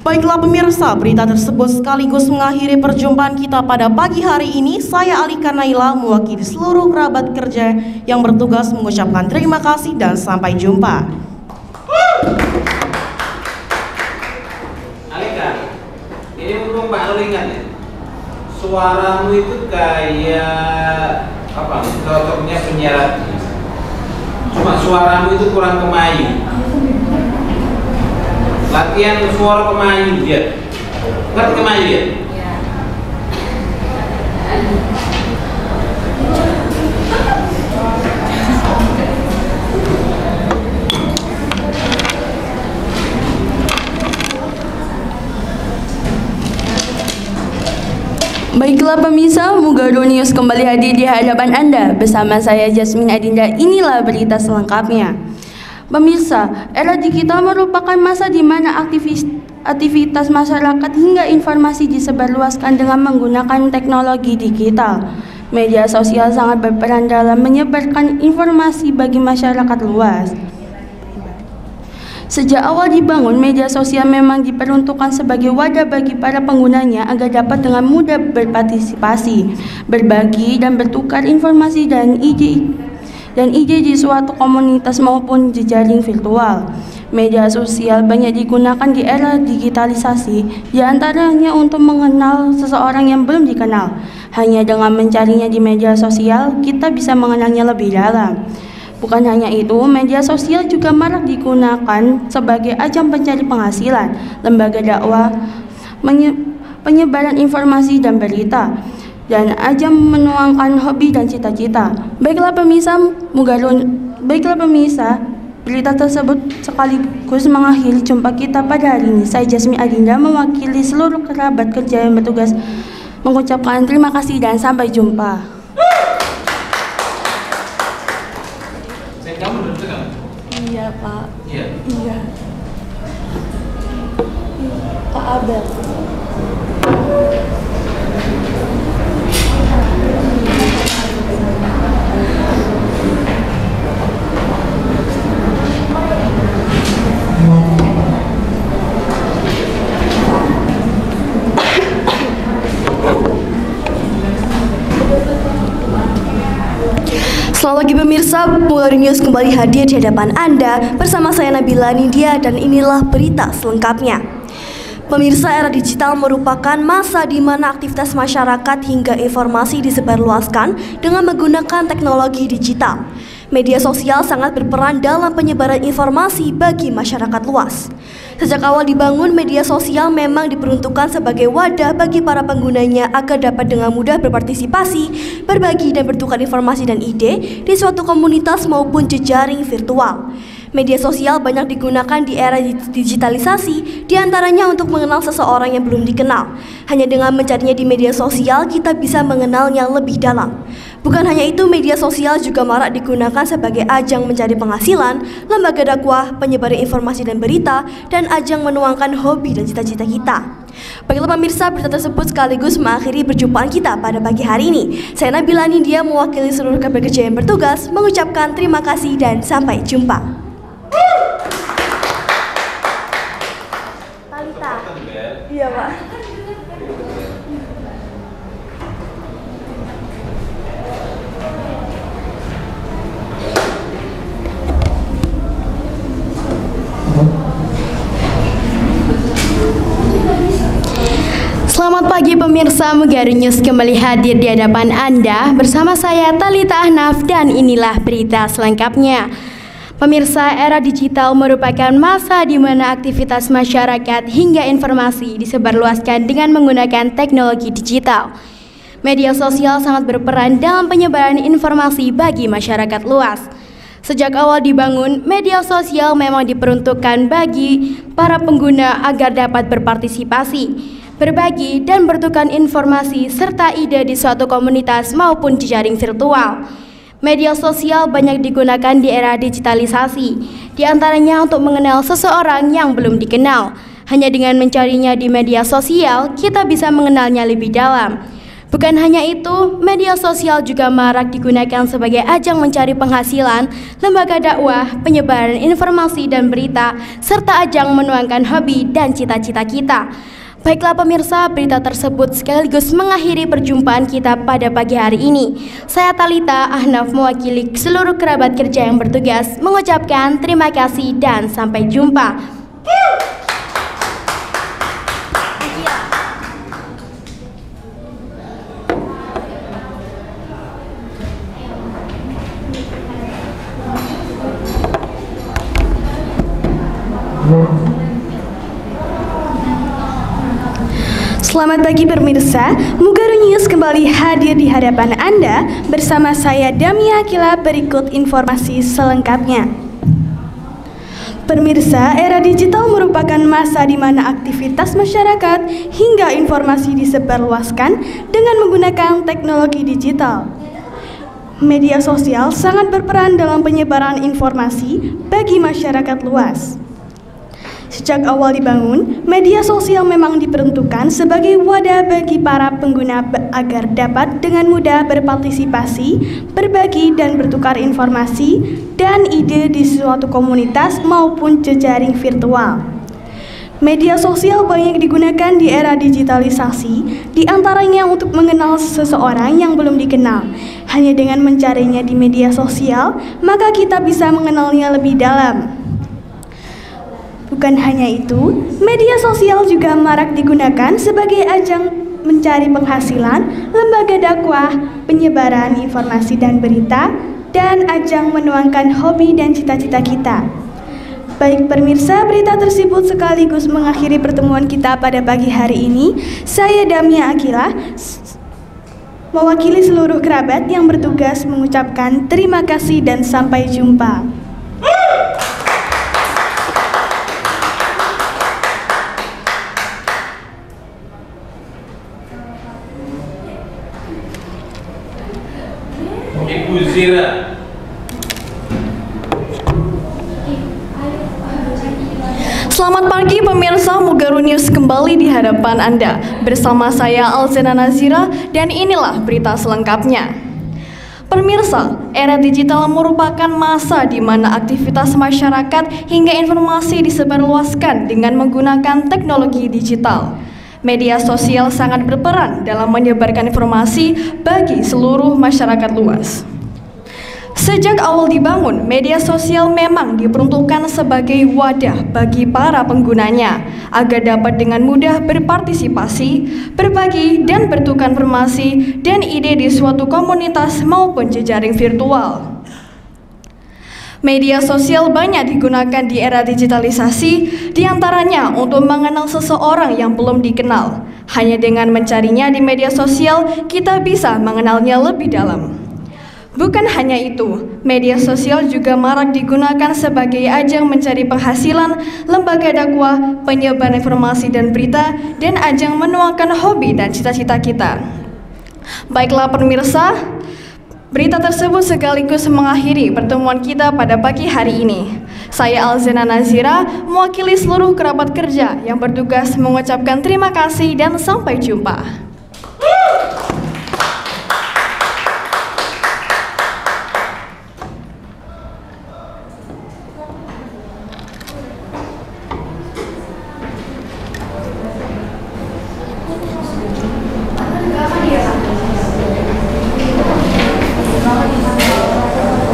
Baiklah pemirsa, berita tersebut sekaligus mengakhiri perjumpaan kita pada pagi hari ini. Saya Alika Naila, mewakili seluruh kerabat kerja yang bertugas, mengucapkan terima kasih dan sampai jumpa. Alika, ini mumpung Pak Nul ingat ya, suaramu itu kayak apa? Cocoknya penyiar radio. Cuma suaramu itu kurang kemayu. Latihan suara kemayu ya. Ngerti kemayu ya? Baiklah pemirsa, Mugaru News kembali hadir di hadapan Anda bersama saya Jasmine Adinda. Inilah berita selengkapnya. Pemirsa, era digital merupakan masa di mana aktivitas masyarakat hingga informasi disebarluaskan dengan menggunakan teknologi digital. Media sosial sangat berperan dalam menyebarkan informasi bagi masyarakat luas. Sejak awal dibangun, media sosial memang diperuntukkan sebagai wadah bagi para penggunanya agar dapat dengan mudah berpartisipasi, berbagi, dan bertukar informasi dan ide di suatu komunitas maupun jejaring virtual. Media sosial banyak digunakan di era digitalisasi, diantaranya untuk mengenal seseorang yang belum dikenal. Hanya dengan mencarinya di media sosial, kita bisa mengenalnya lebih dalam. Bukan hanya itu, media sosial juga marak digunakan sebagai ajang pencari penghasilan, lembaga dakwah, penyebaran informasi dan berita, dan ajang menuangkan hobi dan cita-cita. Baiklah pemirsa, berita tersebut sekaligus mengakhiri jumpa kita pada hari ini. Saya Jasmine Adinda, mewakili seluruh kerabat kerja yang bertugas, mengucapkan terima kasih dan sampai jumpa. Kamu udah dengar? Iya Pak. Iya. Iya. Pak Abel. Selamat pagi pemirsa, Mugaru News kembali hadir di hadapan Anda bersama saya Nabila Nidia dan inilah berita selengkapnya. Pemirsa, era digital merupakan masa di mana aktivitas masyarakat hingga informasi disebarluaskan dengan menggunakan teknologi digital. Media sosial sangat berperan dalam penyebaran informasi bagi masyarakat luas. Sejak awal dibangun, media sosial memang diperuntukkan sebagai wadah bagi para penggunanya agar dapat dengan mudah berpartisipasi, berbagi, dan bertukar informasi dan ide di suatu komunitas maupun jejaring virtual. Media sosial banyak digunakan di era digitalisasi, diantaranya untuk mengenal seseorang yang belum dikenal. Hanya dengan mencarinya di media sosial, kita bisa mengenalnya lebih dalam. Bukan hanya itu, media sosial juga marak digunakan sebagai ajang mencari penghasilan, lembaga dakwah, penyebaran informasi dan berita, dan ajang menuangkan hobi dan cita-cita kita. Baiklah pemirsa, berita tersebut sekaligus mengakhiri perjumpaan kita pada pagi hari ini. Saya Nabila Nindya mewakili seluruh rekan kerja yang bertugas mengucapkan terima kasih dan sampai jumpa. Talita. Iya, Pak. Selamat pagi pemirsa, Mugaru News kembali hadir di hadapan Anda bersama saya Talita Ahnaf dan inilah berita selengkapnya. Pemirsa, era digital merupakan masa di mana aktivitas masyarakat hingga informasi disebarluaskan dengan menggunakan teknologi digital. Media sosial sangat berperan dalam penyebaran informasi bagi masyarakat luas. Sejak awal dibangun, media sosial memang diperuntukkan bagi para pengguna agar dapat berpartisipasi, berbagi dan bertukar informasi serta ide di suatu komunitas maupun jejaring virtual. Media sosial banyak digunakan di era digitalisasi, di antaranya untuk mengenal seseorang yang belum dikenal. Hanya dengan mencarinya di media sosial, kita bisa mengenalnya lebih dalam. Bukan hanya itu, media sosial juga marak digunakan sebagai ajang mencari penghasilan, lembaga dakwah, penyebaran informasi dan berita, serta ajang menuangkan hobi dan cita-cita kita. Baiklah pemirsa, berita tersebut sekaligus mengakhiri perjumpaan kita pada pagi hari ini. Saya Talita Ahnaf mewakili seluruh kerabat kerja yang bertugas mengucapkan terima kasih dan sampai jumpa. Selamat pagi pemirsa, Mugaru News kembali hadir di hadapan Anda bersama saya Damia Akila. Berikut informasi selengkapnya. Pemirsa, era digital merupakan masa di mana aktivitas masyarakat hingga informasi disebarluaskan dengan menggunakan teknologi digital. Media sosial sangat berperan dalam penyebaran informasi bagi masyarakat luas. Sejak awal dibangun, media sosial memang diperuntukkan sebagai wadah bagi para pengguna agar dapat dengan mudah berpartisipasi, berbagi dan bertukar informasi dan ide di suatu komunitas maupun jejaring virtual. Media sosial banyak digunakan di era digitalisasi, di antaranya untuk mengenal seseorang yang belum dikenal. Hanya dengan mencarinya di media sosial, maka kita bisa mengenalnya lebih dalam. Bukan hanya itu, media sosial juga marak digunakan sebagai ajang mencari penghasilan, lembaga dakwah, penyebaran informasi dan berita, dan ajang menuangkan hobi dan cita-cita kita. Baik pemirsa, berita tersebut sekaligus mengakhiri pertemuan kita pada pagi hari ini. Saya Damia Akila, mewakili seluruh kerabat yang bertugas mengucapkan terima kasih dan sampai jumpa. Ibu Zira. Selamat pagi pemirsa, Mugaru News kembali di hadapan Anda bersama saya Alzena Nazira dan inilah berita selengkapnya. Pemirsa, era digital merupakan masa di mana aktivitas masyarakat hingga informasi disebarluaskan dengan menggunakan teknologi digital. Media sosial sangat berperan dalam menyebarkan informasi bagi seluruh masyarakat luas. Sejak awal dibangun, media sosial memang diperuntukkan sebagai wadah bagi para penggunanya agar dapat dengan mudah berpartisipasi, berbagi, dan bertukar informasi dan ide di suatu komunitas maupun jejaring virtual. Media sosial banyak digunakan di era digitalisasi, diantaranya untuk mengenal seseorang yang belum dikenal. Hanya dengan mencarinya di media sosial, kita bisa mengenalnya lebih dalam. Bukan hanya itu, media sosial juga marak digunakan sebagai ajang mencari penghasilan, lembaga dakwah, penyebar informasi dan berita, dan ajang menuangkan hobi dan cita-cita kita. Baiklah pemirsa, Berita tersebut sekaligus mengakhiri pertemuan kita pada pagi hari ini. Saya Alzena Nazira, mewakili seluruh kerabat kerja yang bertugas mengucapkan terima kasih dan sampai jumpa.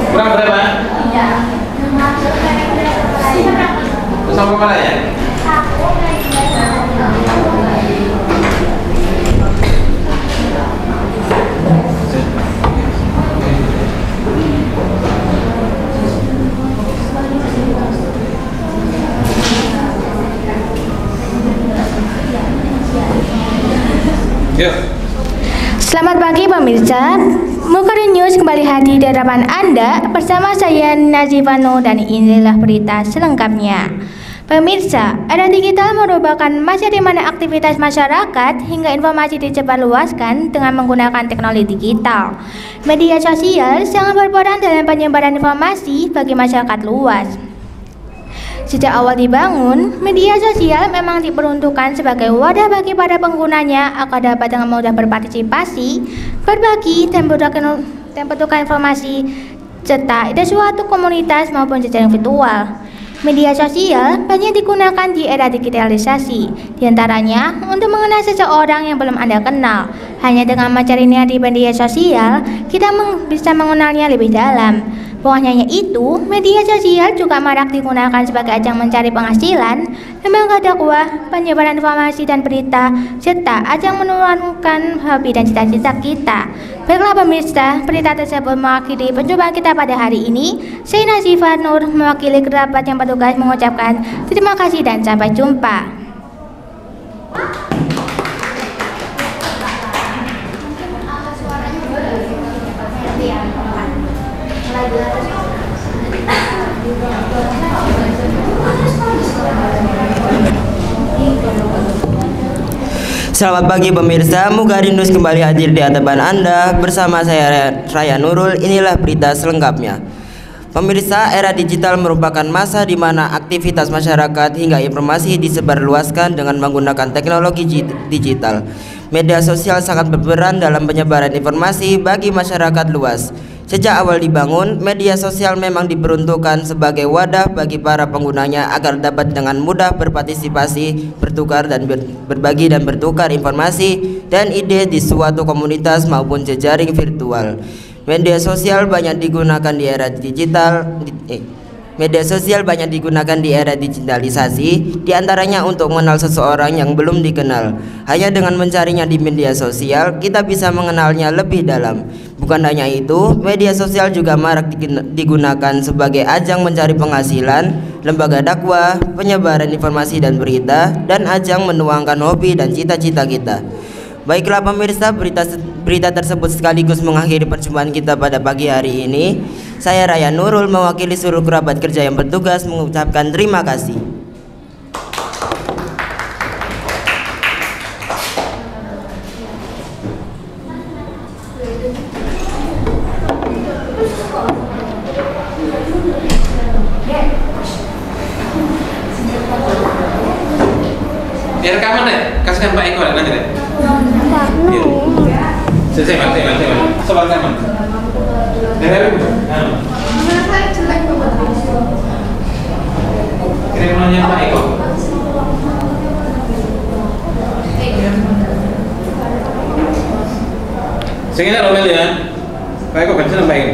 Kurang berapa? Sama mana ya? Yuk. Selamat pagi pemirsa, Mukari News kembali hadir di hadapan Anda bersama saya Nazifano dan inilah berita selengkapnya. Pemirsa, era digital merupakan masa di mana aktivitas masyarakat hingga informasi disebarluaskan dengan menggunakan teknologi digital. Media sosial sangat berperan dalam penyebaran informasi bagi masyarakat luas. Sejak awal dibangun, media sosial memang diperuntukkan sebagai wadah bagi para penggunanya agar dapat dengan mudah berpartisipasi, berbagi, dan bertukar informasi serta ada suatu komunitas maupun jejaring virtual. Media sosial banyak digunakan di era digitalisasi, diantaranya untuk mengenal seseorang yang belum Anda kenal. Hanya dengan mencarinya di media sosial, kita bisa mengenalnya lebih dalam. Bukan hanya itu, media sosial juga marak digunakan sebagai ajang mencari penghasilan, lembaga dakwah, penyebaran informasi dan berita, serta ajang menularkan hobi dan cita-cita kita. Baiklah pemirsa, berita tersebut mewakili perjumpaan kita pada hari ini. Saya Nazifah Nur, mewakili kerabat yang bertugas mengucapkan terima kasih dan sampai jumpa. Selamat pagi pemirsa, Mukari News kembali hadir di hadapan Anda bersama saya Raya Nurul. Inilah berita selengkapnya. Pemirsa, era digital merupakan masa di mana aktivitas masyarakat hingga informasi disebarluaskan dengan menggunakan teknologi digital. Media sosial sangat berperan dalam penyebaran informasi bagi masyarakat luas. Sejak awal dibangun, media sosial memang diperuntukkan sebagai wadah bagi para penggunanya agar dapat dengan mudah berpartisipasi, bertukar dan berbagi dan bertukar informasi dan ide di suatu komunitas maupun jejaring virtual. Media sosial banyak digunakan di era digitalisasi, diantaranya untuk mengenal seseorang yang belum dikenal. Hanya dengan mencarinya di media sosial, kita bisa mengenalnya lebih dalam. Bukan hanya itu, media sosial juga marak digunakan sebagai ajang mencari penghasilan, lembaga dakwah, penyebaran informasi dan berita, dan ajang menuangkan hobi dan cita-cita kita. Baiklah pemirsa, berita tersebut sekaligus mengakhiri perjumpaan kita pada pagi hari ini. Saya Raya Nurul, mewakili seluruh kerabat kerja yang bertugas mengucapkan terima kasih. Biar rekaman deh, kasihkan Pak Eko nanti deh. Saya soal rekaman. Kirim nanya Pak Eko. Sekian Romel ya. Pak Eko baca Pak Eko.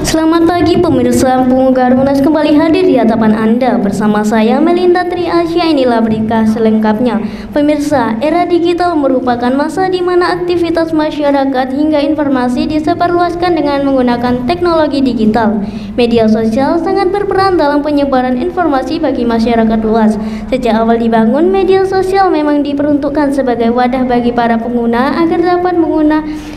Selamat pagi pemirsa, Mukari News kembali hadir di hadapan Anda bersama saya Melinda Tri Asia. Inilah berita selengkapnya. Pemirsa, era digital merupakan masa di mana aktivitas masyarakat hingga informasi disebarluaskan dengan menggunakan teknologi digital. Media sosial sangat berperan dalam penyebaran informasi bagi masyarakat luas. Sejak awal dibangun, media sosial memang diperuntukkan sebagai wadah bagi para pengguna agar dapat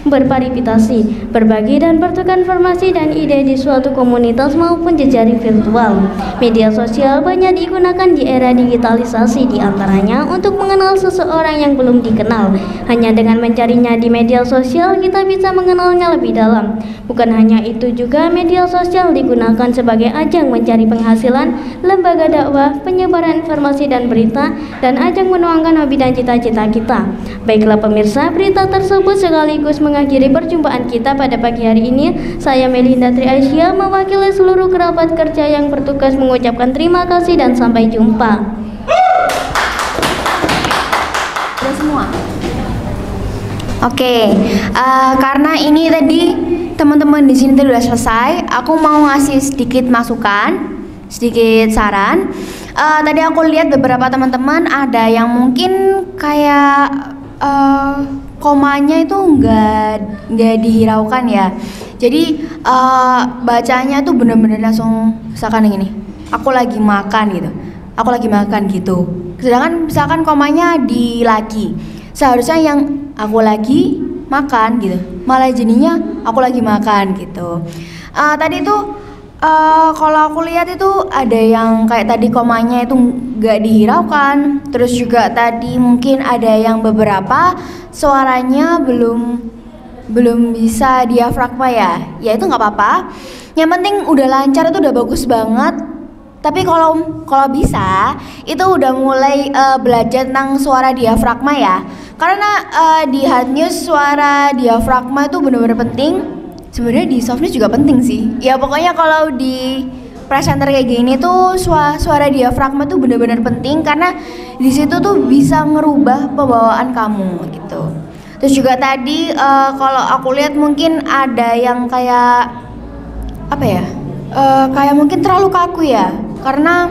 berpartisipasi, berbagi dan bertukar informasi informasi dan ide di suatu komunitas maupun jejaring virtual. Media sosial banyak digunakan di era digitalisasi, diantaranya untuk mengenal seseorang yang belum dikenal. Hanya dengan mencarinya di media sosial kita bisa mengenalnya lebih dalam. Bukan hanya itu juga media sosial digunakan sebagai ajang mencari penghasilan, lembaga dakwah, penyebaran informasi dan berita, dan ajang menuangkan hobi dan cita-cita kita. Baiklah pemirsa, berita tersebut sekaligus mengakhiri perjumpaan kita pada pagi hari ini. Saya Melinda Tri Aisyah mewakili seluruh kerabat kerja yang bertugas mengucapkan terima kasih dan sampai jumpa. Udah semua? Oke, karena ini tadi teman-teman di sini tadi udah selesai, aku mau ngasih sedikit masukan, sedikit saran. Tadi aku lihat beberapa teman-teman ada yang mungkin kayak komanya itu nggak dihiraukan ya. Jadi bacanya tuh bener-bener langsung misalkan yang ini, aku lagi makan gitu, aku lagi makan gitu. Sedangkan misalkan komanya di lagi, seharusnya yang aku lagi makan gitu, malah jadinya aku lagi makan gitu. Tadi tuh kalau aku lihat itu ada yang kayak tadi komanya itu nggak dihiraukan, terus juga tadi mungkin ada yang beberapa suaranya belum bisa diafragma ya itu nggak apa-apa. Yang penting udah lancar, itu udah bagus banget. Tapi kalau bisa itu udah mulai belajar tentang suara diafragma ya, karena di hard news suara diafragma itu benar-benar penting. Sebenarnya di soft news juga penting sih. Ya pokoknya kalau di presenter kayak gini tuh suara diafragma tuh benar-benar penting, karena di situ tuh bisa ngerubah pembawaan kamu gitu. Terus juga tadi kalau aku lihat mungkin ada yang kayak apa ya? Kayak mungkin terlalu kaku ya, karena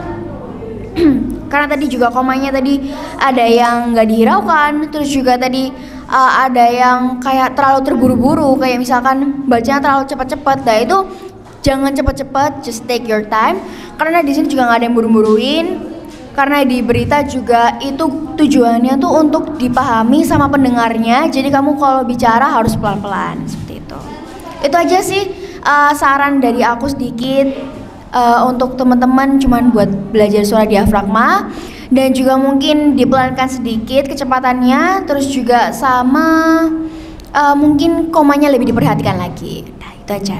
tadi juga komanya tadi ada yang nggak dihiraukan, terus juga tadi ada yang kayak terlalu terburu-buru, kayak misalkan bacanya terlalu cepat-cepat. Nah itu jangan cepat-cepat, just take your time, karena di sini juga nggak ada yang buru-buruin. Karena di berita juga itu tujuannya tuh untuk dipahami sama pendengarnya, jadi kamu kalau bicara harus pelan-pelan seperti itu. Itu aja sih saran dari aku sedikit untuk teman-teman, cuman buat belajar suara diafragma, dan juga mungkin dipelankan sedikit kecepatannya, terus juga sama mungkin komanya lebih diperhatikan lagi. Nah itu aja.